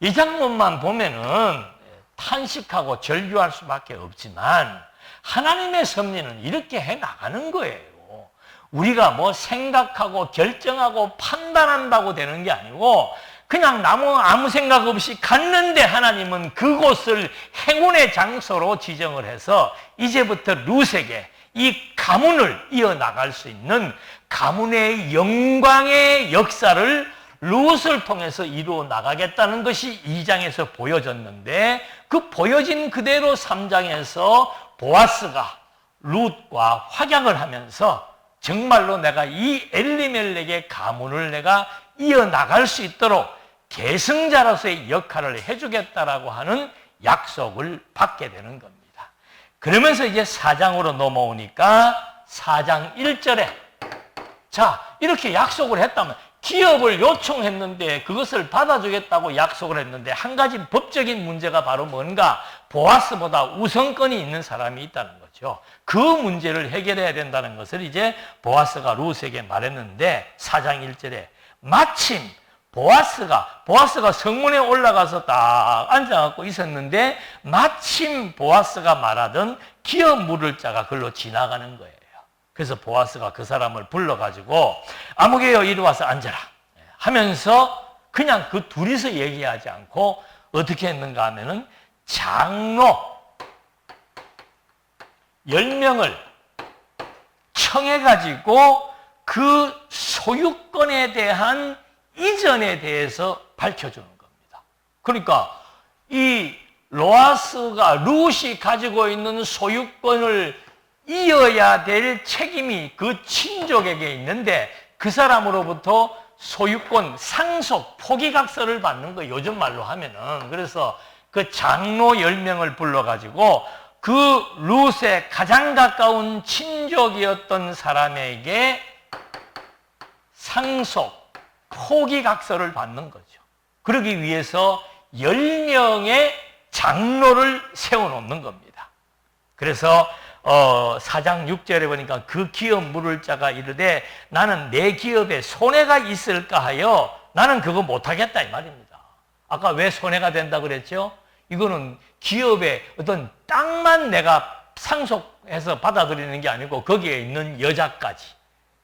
이 장면만 보면은 탄식하고 절규할 수밖에 없지만 하나님의 섭리는 이렇게 해 나가는 거예요. 우리가 뭐 생각하고 결정하고 판단한다고 되는 게 아니고 그냥 아무 생각 없이 갔는데 하나님은 그곳을 행운의 장소로 지정을 해서 이제부터 룻에게 이 가문을 이어나갈 수 있는 가문의 영광의 역사를 룻을 통해서 이루어 나가겠다는 것이 2장에서 보여졌는데, 그 보여진 그대로 3장에서 보아스가 룻과 확약을 하면서 정말로 내가 이 엘리멜렉의 가문을 내가 이어나갈 수 있도록 계승자로서의 역할을 해주겠다라고 하는 약속을 받게 되는 겁니다. 그러면서 이제 4장으로 넘어오니까 4장 1절에 자, 이렇게 약속을 했다면 기업을 요청했는데 그것을 받아주겠다고 약속을 했는데 한 가지 법적인 문제가 바로 뭔가 보아스보다 우선권이 있는 사람이 있다는 거죠. 그 문제를 해결해야 된다는 것을 이제 보아스가 루스에게 말했는데 4장 1절에 마침 보아스가 성문에 올라가서 딱 앉아갖고 있었는데 마침 보아스가 말하던 기업 물을 자가 글로 지나가는 거예요. 그래서 보아스가 그 사람을 불러가지고 아무개여 이리 와서 앉아라 하면서 그냥 그 둘이서 얘기하지 않고 어떻게 했는가 하면은 장로 10명을 청해가지고 그 소유권에 대한 이전에 대해서 밝혀주는 겁니다. 그러니까 이 룻이 가지고 있는 소유권을 이어야 될 책임이 그 친족에게 있는데 그 사람으로부터 소유권 상속 포기각서를 받는 거예요. 요즘 말로 하면은. 그래서 그 장로 10명을 불러가지고 그 룻의 가장 가까운 친족이었던 사람에게 상속 포기각서를 받는 거죠. 그러기 위해서 10명의 장로를 세워놓는 겁니다. 그래서 4장 6절에 보니까 그 기업 물을 자가 이르되 나는 내 기업에 손해가 있을까 하여 나는 그거 못하겠다 이 말입니다. 아까 왜 손해가 된다 그랬죠? 이거는 기업의 어떤 땅만 내가 상속해서 받아들이는 게 아니고 거기에 있는 여자까지,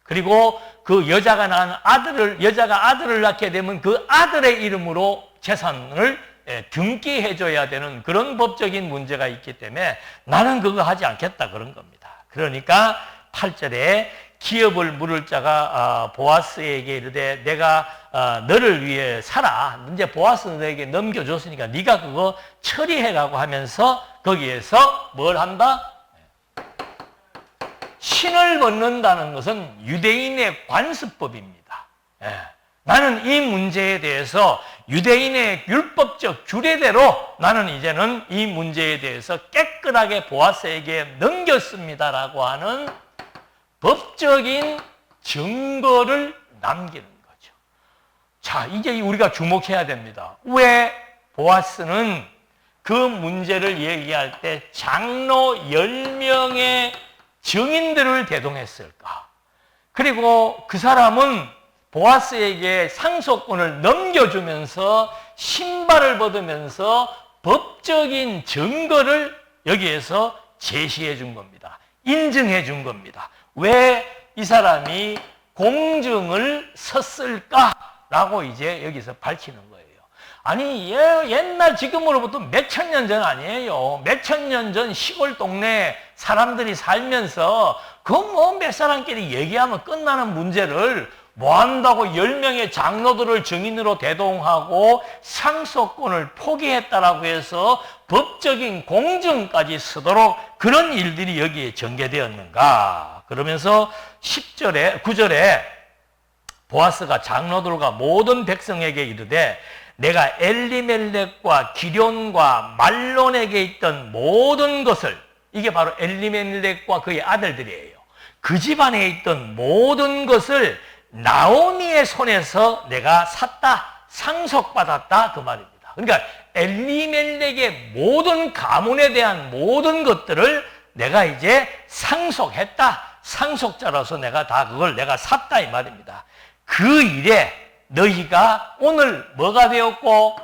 그리고 그 여자가 아들을 낳게 되면 그 아들의 이름으로 재산을 등기해줘야 되는 그런 법적인 문제가 있기 때문에 나는 그거 하지 않겠다 그런 겁니다. 그러니까 8절에 기업을 물을 자가 보아스에게 이르되 내가 너를 위해 살아. 이제 보아스는 너에게 넘겨줬으니까 네가 그거 처리해라고 하면서 거기에서 뭘 한다? 신을 벗는다는 것은 유대인의 관습법입니다. 나는 이 문제에 대해서 유대인의 율법적 규례대로 나는 이제는 이 문제에 대해서 깨끗하게 보아스에게 넘겼습니다라고 하는 법적인 증거를 남기는 거죠. 자, 이제 우리가 주목해야 됩니다. 왜 보아스는 그 문제를 얘기할 때 장로 10명의 증인들을 대동했을까? 그리고 그 사람은 보아스에게 상속권을 넘겨주면서 신발을 벗으면서 법적인 증거를 여기에서 제시해 준 겁니다. 인증해 준 겁니다. 왜 이 사람이 공증을 섰을까라고 이제 여기서 밝히는 거예요. 아니, 옛날 지금으로부터 몇천 년 전 아니에요. 몇천 년 전 시골 동네 사람들이 살면서 그 뭐 몇 사람끼리 얘기하면 끝나는 문제를 뭐 한다고 10명의 장로들을 증인으로 대동하고 상속권을 포기했다라고 해서 법적인 공증까지 쓰도록 그런 일들이 여기에 전개되었는가? 그러면서 9절에 보아스가 장로들과 모든 백성에게 이르되 내가 엘리멜렉과 기럨과 말론에게 있던 모든 것을, 이게 바로 엘리멜렉과 그의 아들들이에요. 그 집안에 있던 모든 것을 나오미의 손에서 내가 샀다, 상속받았다 그 말입니다. 그러니까 엘리멜렉의 모든 가문에 대한 모든 것들을 내가 이제 상속했다, 상속자로서 내가 다 그걸 내가 샀다 이 말입니다. 그 일에 너희가 오늘 뭐가 되었고?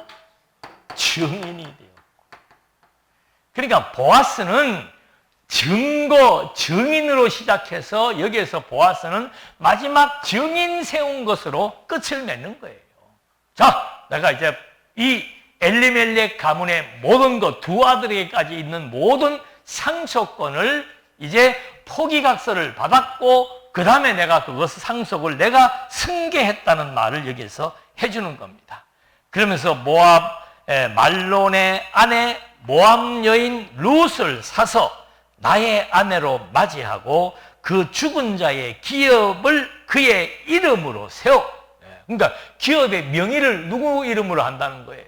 증인이 되었고. 그러니까 보아스는 증인으로 시작해서 여기에서 보아스는 마지막 증인 세운 것으로 끝을 맺는 거예요. 자, 내가 이제 이 엘리멜렉 가문의 모든 것, 두 아들에게까지 있는 모든 상속권을 이제 포기각서를 받았고 그 다음에 내가 그것을 상속을 내가 승계했다는 말을 여기서 해주는 겁니다. 그러면서 말론의 아내 모압 여인 룻을 사서 나의 아내로 맞이하고 그 죽은 자의 기업을 그의 이름으로 세워. 그러니까 기업의 명의를 누구 이름으로 한다는 거예요.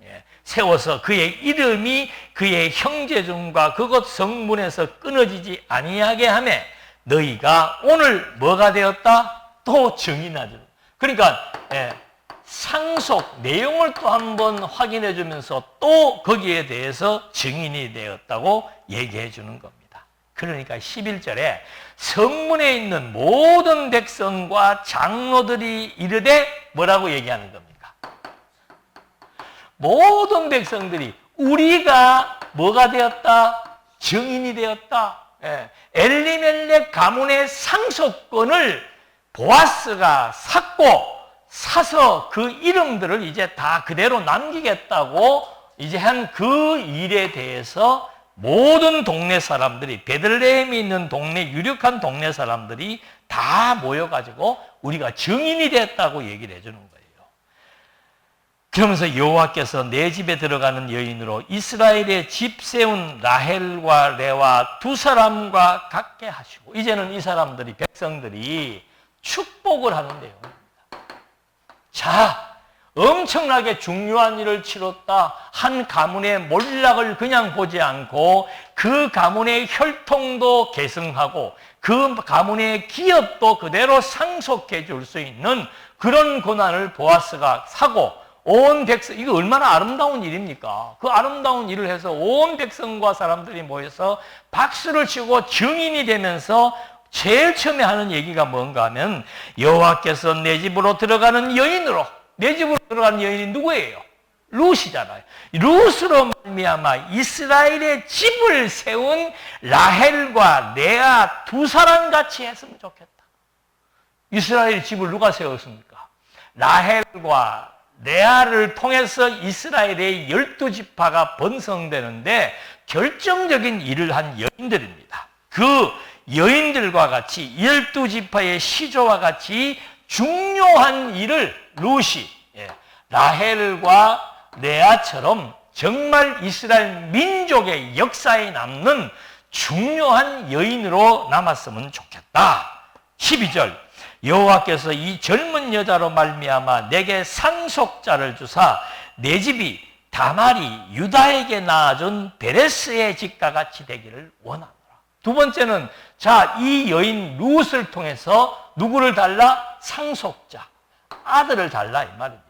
예. 세워서 그의 이름이 그의 형제중과 그것 성문에서 끊어지지 아니하게 하며 너희가 오늘 뭐가 되었다? 또 증인하죠. 그러니까 상속 내용을 또 한번 확인해 주면서 또 거기에 대해서 증인이 되었다고 얘기해 주는 겁니다. 그러니까 11절에 성문에 있는 모든 백성과 장로들이 이르되 뭐라고 얘기하는 겁니까? 모든 백성들이 우리가 뭐가 되었다? 증인이 되었다. 엘리멜렉 가문의 상속권을 보아스가 사서 그 이름들을 이제 다 그대로 남기겠다고 이제 한 그 일에 대해서 모든 동네 사람들이, 베들레헴이 있는 동네, 유력한 동네 사람들이 다 모여가지고 우리가 증인이 됐다고 얘기를 해주는 거예요. 그러면서 여호와께서 내 집에 들어가는 여인으로 이스라엘의 집 세운 라헬과 레와 두 사람과 같게 하시고, 이제는 이 사람들이, 백성들이 축복을 하는데요. 자, 엄청나게 중요한 일을 치렀다. 한 가문의 몰락을 그냥 보지 않고 그 가문의 혈통도 계승하고 그 가문의 기업도 그대로 상속해 줄 수 있는 그런 고난을 보아스가 사고, 온 백성, 이거 얼마나 아름다운 일입니까? 그 아름다운 일을 해서 온 백성과 사람들이 모여서 박수를 치고 증인이 되면서 제일 처음에 하는 얘기가 뭔가 하면 여호와께서 내 집으로 들어가는 여인으로, 내 집으로 들어가는 여인이 누구예요? 룻이잖아요. 룻으로 말미암아 이스라엘의 집을 세운 라헬과 레아 두 사람 같이 했으면 좋겠다. 이스라엘의 집을 누가 세웠습니까? 라헬과 레아를 통해서 이스라엘의 12지파가 번성되는데 결정적인 일을 한 여인들입니다. 그 여인들과 같이 12지파의 시조와 같이 중요한 일을 룻이 라헬과 레아처럼 정말 이스라엘 민족의 역사에 남는 중요한 여인으로 남았으면 좋겠다. 12절 여호와께서 이 젊은 여자로 말미암아 내게 상속자를 주사 내 집이 다말이 유다에게 낳아준 베레스의 집과 같이 되기를 원하노라. 두 번째는 자, 이 여인 룻을 통해서 누구를 달라? 상속자, 아들을 달라 이 말입니다.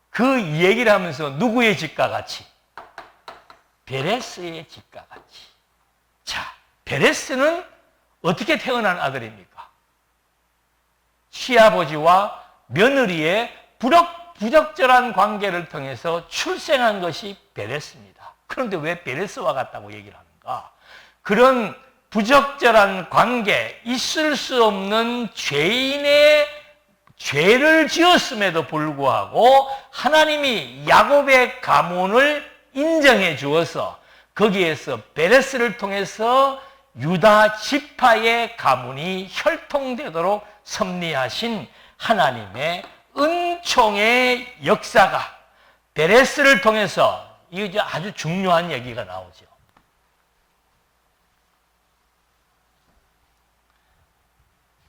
그 얘기를 하면서 누구의 집과 같이? 베레스의 집과 같이. 자, 베레스는 어떻게 태어난 아들입니까? 시아버지와 며느리의 부적절한 관계를 통해서 출생한 것이 베레스입니다. 그런데 왜 베레스와 같다고 얘기를 하는가? 그런 부적절한 관계, 있을 수 없는 죄인의 죄를 지었음에도 불구하고 하나님이 야곱의 가문을 인정해 주어서 거기에서 베레스를 통해서 유다 지파의 가문이 혈통되도록 섭리하신 하나님의 은총의 역사가 베레스를 통해서 이게 아주 중요한 얘기가 나오죠.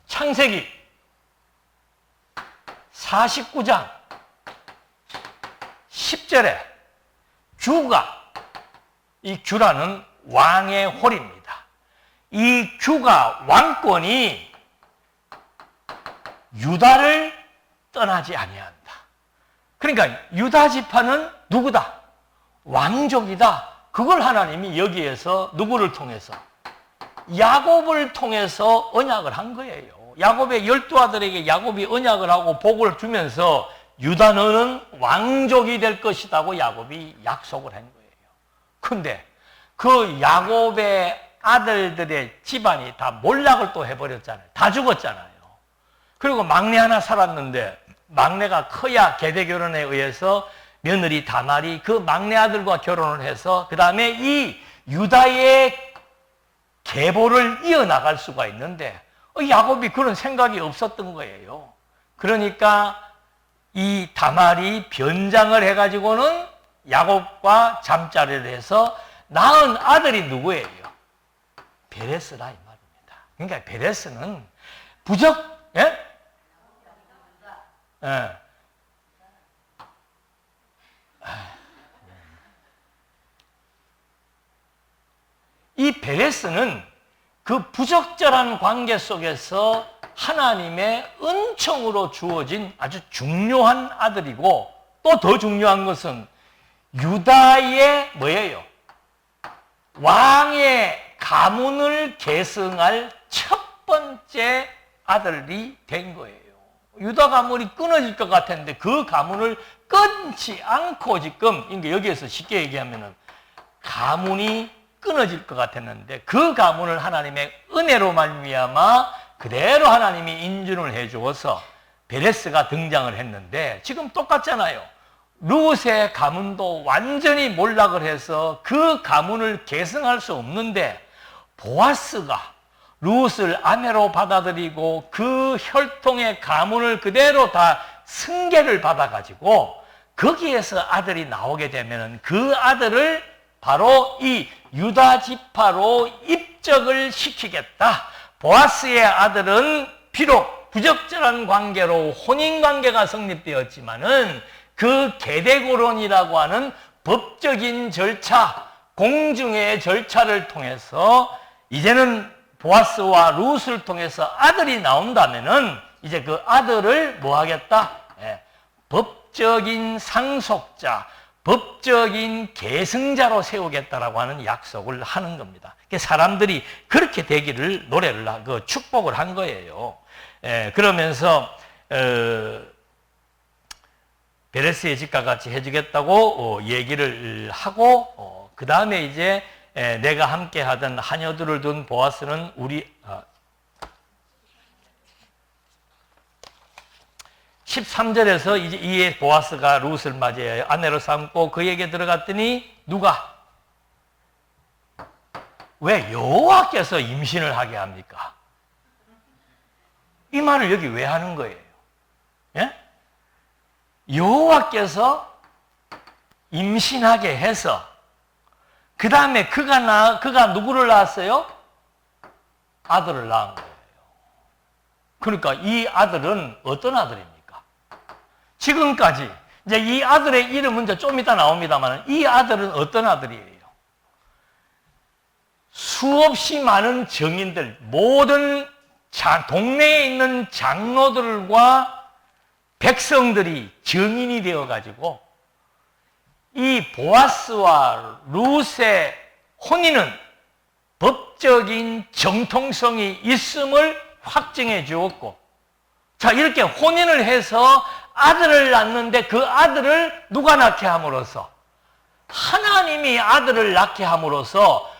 창세기 49장 10절에 규가, 이 규라는 왕의 홀입니다. 이 규가 왕권이 유다를 떠나지 아니한다. 그러니까 유다 지파는 누구다? 왕족이다. 그걸 하나님이 여기에서 누구를 통해서? 야곱을 통해서 언약을 한 거예요. 야곱의 12아들에게 야곱이 언약을 하고 복을 주면서 유다 너는 왕족이 될 것이라고 야곱이 약속을 한 거예요. 그런데 그 야곱의 아들들의 집안이 다 몰락을 또 해버렸잖아요. 다 죽었잖아요. 그리고 막내 하나 살았는데 막내가 커야 계대 결혼에 의해서 며느리 다말이 그 막내 아들과 결혼을 해서 그 다음에 이 유다의 계보를 이어나갈 수가 있는데 야곱이 그런 생각이 없었던 거예요. 그러니까 이 다말이 변장을 해가지고는 야곱과 잠자리를 해서 낳은 아들이 누구예요? 베레스라 이 말입니다. 그러니까 베레스는 예. 이 베레스는 그 부적절한 관계 속에서 하나님의 은총으로 주어진 아주 중요한 아들이고, 또 더 중요한 것은 유다의 뭐예요? 왕의 가문을 계승할 첫 번째 아들이 된 거예요. 유다 가문이 끊어질 것 같았는데 그 가문을 끊지 않고 지금, 그러니까 여기에서 쉽게 얘기하면은 가문이 끊어질 것 같았는데 그 가문을 하나님의 은혜로 말미암아 그대로 하나님이 인준을 해 주어서 베레스가 등장을 했는데, 지금 똑같잖아요. 룻의 가문도 완전히 몰락을 해서 그 가문을 계승할 수 없는데, 보아스가 룻을 아내로 받아들이고 그 혈통의 가문을 그대로 다 승계를 받아가지고 거기에서 아들이 나오게 되면 그 아들을 바로 이 유다 지파로 입적을 시키겠다. 보아스의 아들은 비록 부적절한 관계로 혼인관계가 성립되었지만은 그 계대고론이라고 하는 법적인 절차, 공중의 절차를 통해서 이제는 보아스와 룻을 통해서 아들이 나온다면은 이제 그 아들을 뭐 하겠다? 예, 법적인 상속자, 법적인 계승자로 세우겠다라고 하는 약속을 하는 겁니다. 사람들이 그렇게 되기를 노래를 축복을 한 거예요. 그러면서 베레스의 집과 같이 해주겠다고 얘기를 하고, 그 다음에 이제 내가 함께 하던 하녀들을 둔 보아스는 13절에서 이제 이에 보아스가 룻을 맞이하여 아내로 삼고 그에게 들어갔더니 누가? 왜 여호와께서 임신을 하게 합니까? 이 말을 여기 왜 하는 거예요? 예? 여호와께서 임신하게 해서 그 다음에 그가 누구를 낳았어요? 아들을 낳은 거예요. 그러니까 이 아들은 어떤 아들입니까? 지금까지 이제 이 아들의 이름은 이제 좀 이따 나옵니다만 이 아들은 어떤 아들이에요? 수없이 많은 정인들, 모든 동네에 있는 장로들과 백성들이 증인이 되어가지고 이 보아스와 룻의 혼인은 법적인 정통성이 있음을 확증해 주었고, 자, 이렇게 혼인을 해서 아들을 낳는데 그 아들을 누가 낳게 함으로써? 하나님이 아들을 낳게 함으로써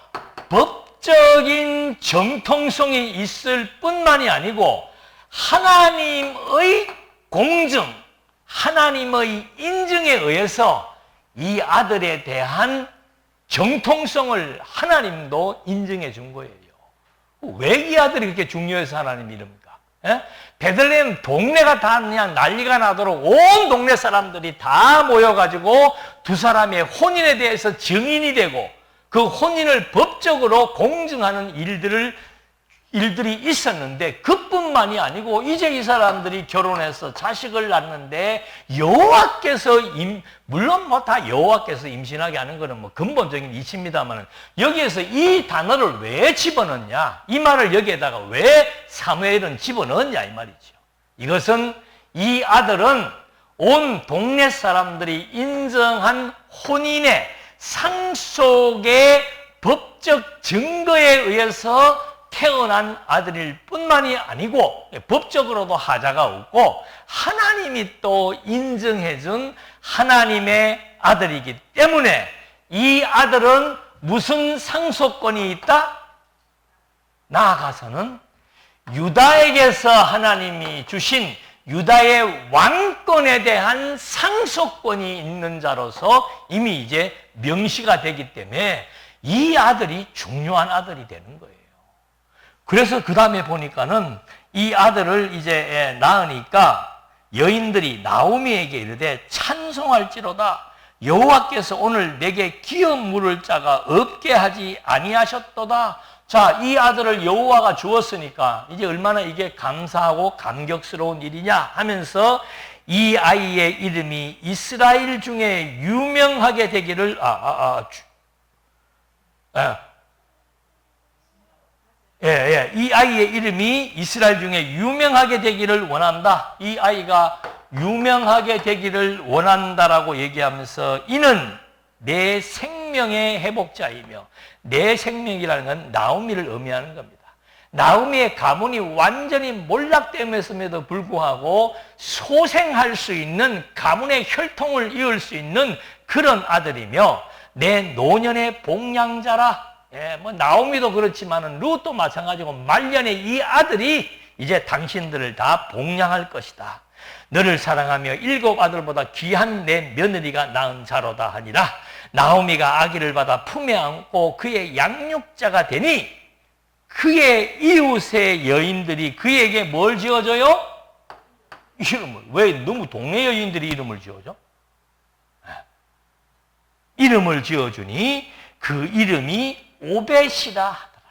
법적인 정통성이 있을 뿐만이 아니고 하나님의 공증, 하나님의 인증에 의해서 이 아들에 대한 정통성을 하나님도 인증해 준 거예요. 왜 이 아들이 그렇게 중요해서 하나님이 이럽니까? 베들레헴 동네가 다 그냥 난리가 나도록 온 동네 사람들이 다 모여가지고 두 사람의 혼인에 대해서 증인이 되고 그 혼인을 법적으로 공증하는 일들이 있었는데, 그뿐만이 아니고 이제 이 사람들이 결혼해서 자식을 낳는데 여호와께서 물론 뭐 다 여호와께서 임신하게 하는 거는 뭐 근본적인 이치입니다만, 여기에서 이 단어를 왜 집어넣냐, 이 말을 여기에다가 왜 사무엘은 집어넣었냐 이 말이죠. 이것은 이 아들은 온 동네 사람들이 인정한 혼인의 상속의 법적 증거에 의해서 태어난 아들일 뿐만이 아니고 법적으로도 하자가 없고 하나님이 또 인정해준 하나님의 아들이기 때문에 이 아들은 무슨 상속권이 있다? 나아가서는 유다에게서 하나님이 주신 유다의 왕권에 대한 상속권이 있는 자로서 이미 이제 명시가 되기 때문에 이 아들이 중요한 아들이 되는 거예요. 그래서 그 다음에 보니까는 이 아들을 이제 낳으니까 여인들이 나오미에게 이르되 찬송할지로다. 여호와께서 오늘 내게 기업 물을 자가 없게 하지 아니하셨도다. 자, 이 아들을 여호와가 주었으니까 이제 얼마나 이게 감사하고 감격스러운 일이냐 하면서 이 아이의 이름이 이스라엘 중에 유명하게 되기를 이 아이의 이름이 이스라엘 중에 유명하게 되기를 원한다. 이 아이가 유명하게 되기를 원한다라고 얘기하면서 이는 내 생명의 회복자이며, 내 생명이라는 건 나오미를 의미하는 겁니다. 나오미의 가문이 완전히 몰락됨에도 불구하고 소생할 수 있는, 가문의 혈통을 이을 수 있는 그런 아들이며, 내 노년의 복량자라. 나오미도 그렇지만 룻도 마찬가지고 말년의 이 아들이 이제 당신들을 다 복량할 것이다. 너를 사랑하며 7 아들보다 귀한 내 며느리가 낳은 자로다 하니라. 나오미가 아기를 받아 품에 안고 그의 양육자가 되니 그의 이웃의 여인들이 그에게 뭘 지어줘요? 이름을. 왜 너무 동네 여인들이 이름을 지어줘? 이름을 지어주니 그 이름이 오벳이라 하더라.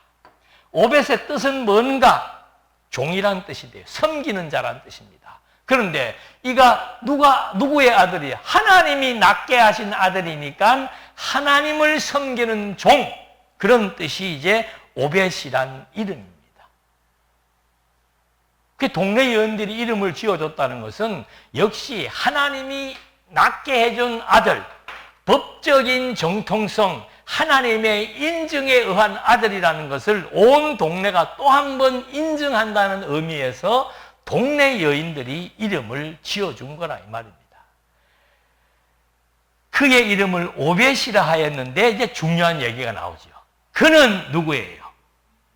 오벳의 뜻은 뭔가? 종이란 뜻인데요. 섬기는 자란 뜻입니다. 그런데 이가 누구의 아들이야? 하나님이 낳게 하신 아들이니까 하나님을 섬기는 종, 그런 뜻이 이제 오벳이란 이름입니다. 그 동네 여인들이 이름을 지어줬다는 것은 역시 하나님이 낳게 해준 아들, 법적인 정통성, 하나님의 인증에 의한 아들이라는 것을 온 동네가 또 한 번 인증한다는 의미에서 동네 여인들이 이름을 지어준 거라 이 말입니다. 그의 이름을 오벳이라 하였는데 이제 중요한 얘기가 나오죠. 그는 누구예요?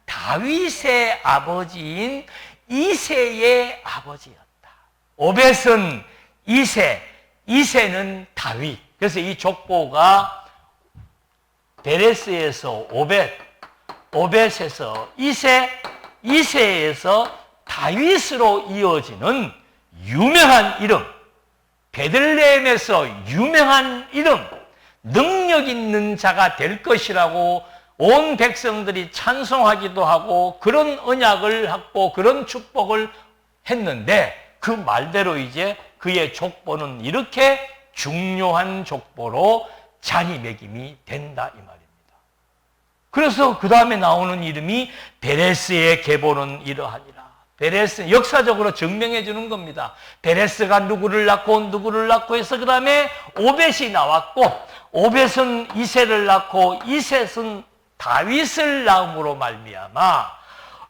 다윗의 아버지인 이새의 아버지였다. 오벳은 이새, 이새는 다윗. 그래서 이 족보가 베레스에서 오벳, 오벳에서 이새, 이새에서 다윗으로 이어지는 유명한 이름, 베들레헴에서 유명한 이름, 능력 있는 자가 될 것이라고 온 백성들이 찬송하기도 하고 그런 언약을 갖고 그런 축복을 했는데 그 말대로 이제 그의 족보는 이렇게 중요한 족보로 자리매김이 된다 이 말입니다. 그래서 그 다음에 나오는 이름이 베레스의 계보는 이러하니라. 베레스 역사적으로 증명해 주는 겁니다. 베레스가 누구를 낳고 해서 그 다음에 오벳이 나왔고, 오벳은 이새를 낳고 이셋은 다윗을 낳음으로 말미암아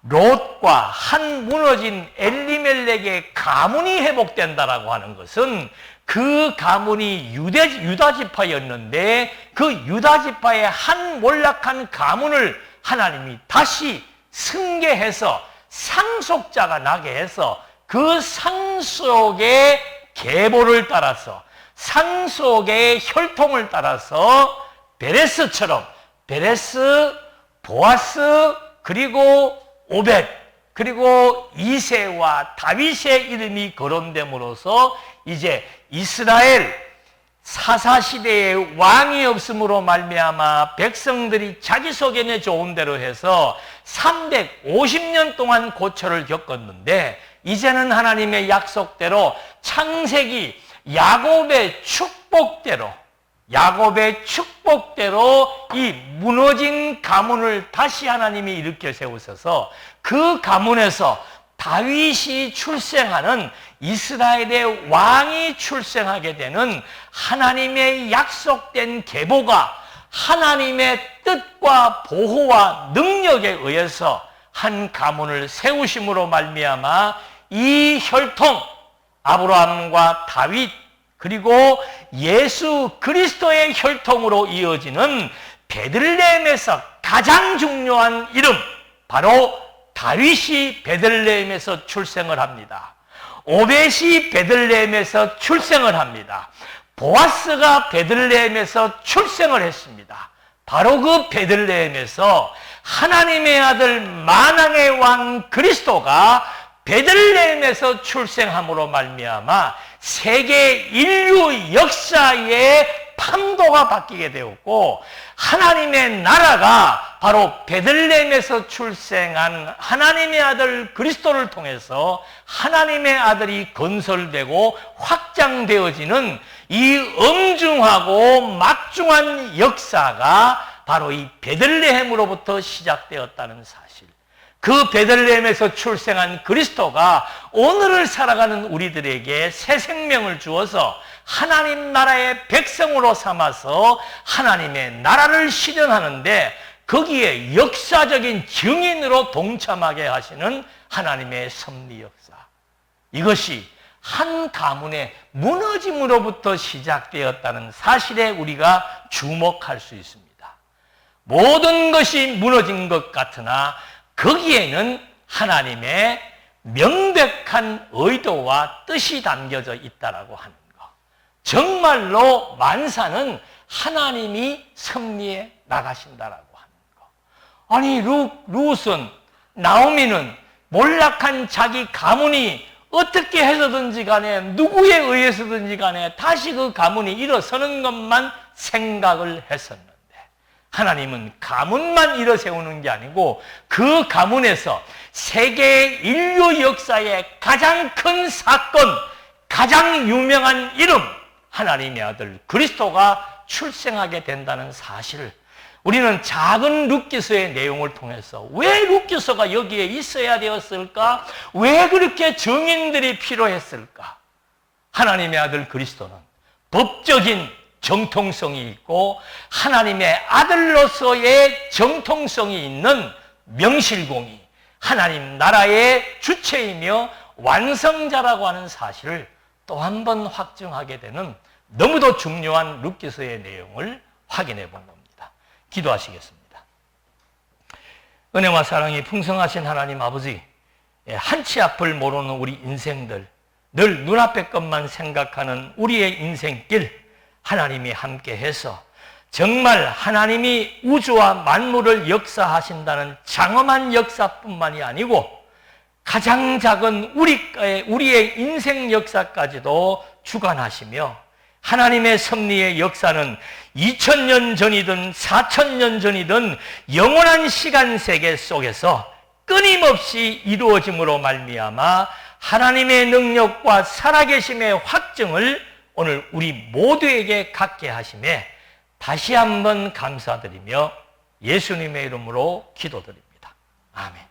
롯과 한 무너진 엘리멜렉의 가문이 회복된다라고 하는 것은 그 가문이 유다 지파였는데 그 유다 지파의 한 몰락한 가문을 하나님이 다시 승계해서 상속자가 나게 해서 그 상속의 계보를 따라서, 상속의 혈통을 따라서 베레스처럼 베레스, 보아스, 그리고 오벳, 그리고 이새와 다윗의 이름이 거론됨으로써 이제 이스라엘 사사시대에 왕이 없음으로 말미암아 백성들이 자기 소견에 좋은 대로 해서 350년 동안 고초를 겪었는데 이제는 하나님의 약속대로 창세기 야곱의 축복대로 이 무너진 가문을 다시 하나님이 일으켜 세우셔서 그 가문에서 다윗이 출생하는, 이스라엘의 왕이 출생하게 되는 하나님의 약속된 계보가 하나님의 뜻과 보호와 능력에 의해서 한 가문을 세우심으로 말미암아 이 혈통, 아브라함과 다윗, 그리고 예수 그리스도의 혈통으로 이어지는 베들레헴에서 가장 중요한 이름, 바로 다윗이 베들레헴에서 출생을 합니다. 오벳이 베들레헴에서 출생을 합니다. 보아스가 베들레헴에서 출생을 했습니다. 바로 그 베들레헴에서 하나님의 아들 만왕의 왕 그리스도가 베들레헴에서 출생함으로 말미암아 세계 인류 역사의 함도가 바뀌게 되었고, 하나님의 나라가 바로 베들레헴에서 출생한 하나님의 아들 그리스도를 통해서 하나님의 아들이 건설되고 확장되어지는 이 엄중하고 막중한 역사가 바로 이 베들레헴으로부터 시작되었다는 사실. 그 베들레헴에서 출생한 그리스도가 오늘을 살아가는 우리들에게 새 생명을 주어서 하나님 나라의 백성으로 삼아서 하나님의 나라를 실현하는데 거기에 역사적인 증인으로 동참하게 하시는 하나님의 섭리 역사. 이것이 한 가문의 무너짐으로부터 시작되었다는 사실에 우리가 주목할 수 있습니다. 모든 것이 무너진 것 같으나 거기에는 하나님의 명백한 의도와 뜻이 담겨져 있다라고 하는 것. 정말로 만사는 하나님이 섭리해 나가신다라고 하는 것. 아니 룻은, 나오미는 몰락한 자기 가문이 어떻게 해서든지 간에 누구에 의해서든지 간에 다시 그 가문이 일어서는 것만 생각을 했었는데 하나님은 가문만 일어세우는 게 아니고 그 가문에서 세계 인류 역사의 가장 큰 사건, 가장 유명한 이름, 하나님의 아들 그리스도가 출생하게 된다는 사실을 우리는 작은 룻기서의 내용을 통해서 왜 룻기서가 여기에 있어야 되었을까? 왜 그렇게 증인들이 필요했을까? 하나님의 아들 그리스도는 법적인 정통성이 있고 하나님의 아들로서의 정통성이 있는 명실공히 하나님 나라의 주체이며 완성자라고 하는 사실을 또 한 번 확증하게 되는 너무도 중요한 룻기서의 내용을 확인해 본 겁니다. 기도하시겠습니다. 은혜와 사랑이 풍성하신 하나님 아버지, 한치 앞을 모르는 우리 인생들, 늘 눈앞의 것만 생각하는 우리의 인생길 하나님이 함께해서 정말 하나님이 우주와 만물을 역사하신다는 장엄한 역사뿐만이 아니고 가장 작은 우리의 인생 역사까지도 주관하시며 하나님의 섭리의 역사는 2000년 전이든 4000년 전이든 영원한 시간 세계 속에서 끊임없이 이루어짐으로 말미암아 하나님의 능력과 살아계심의 확증을 오늘 우리 모두에게 갖게 하심에 다시 한번 감사드리며 예수님의 이름으로 기도드립니다. 아멘.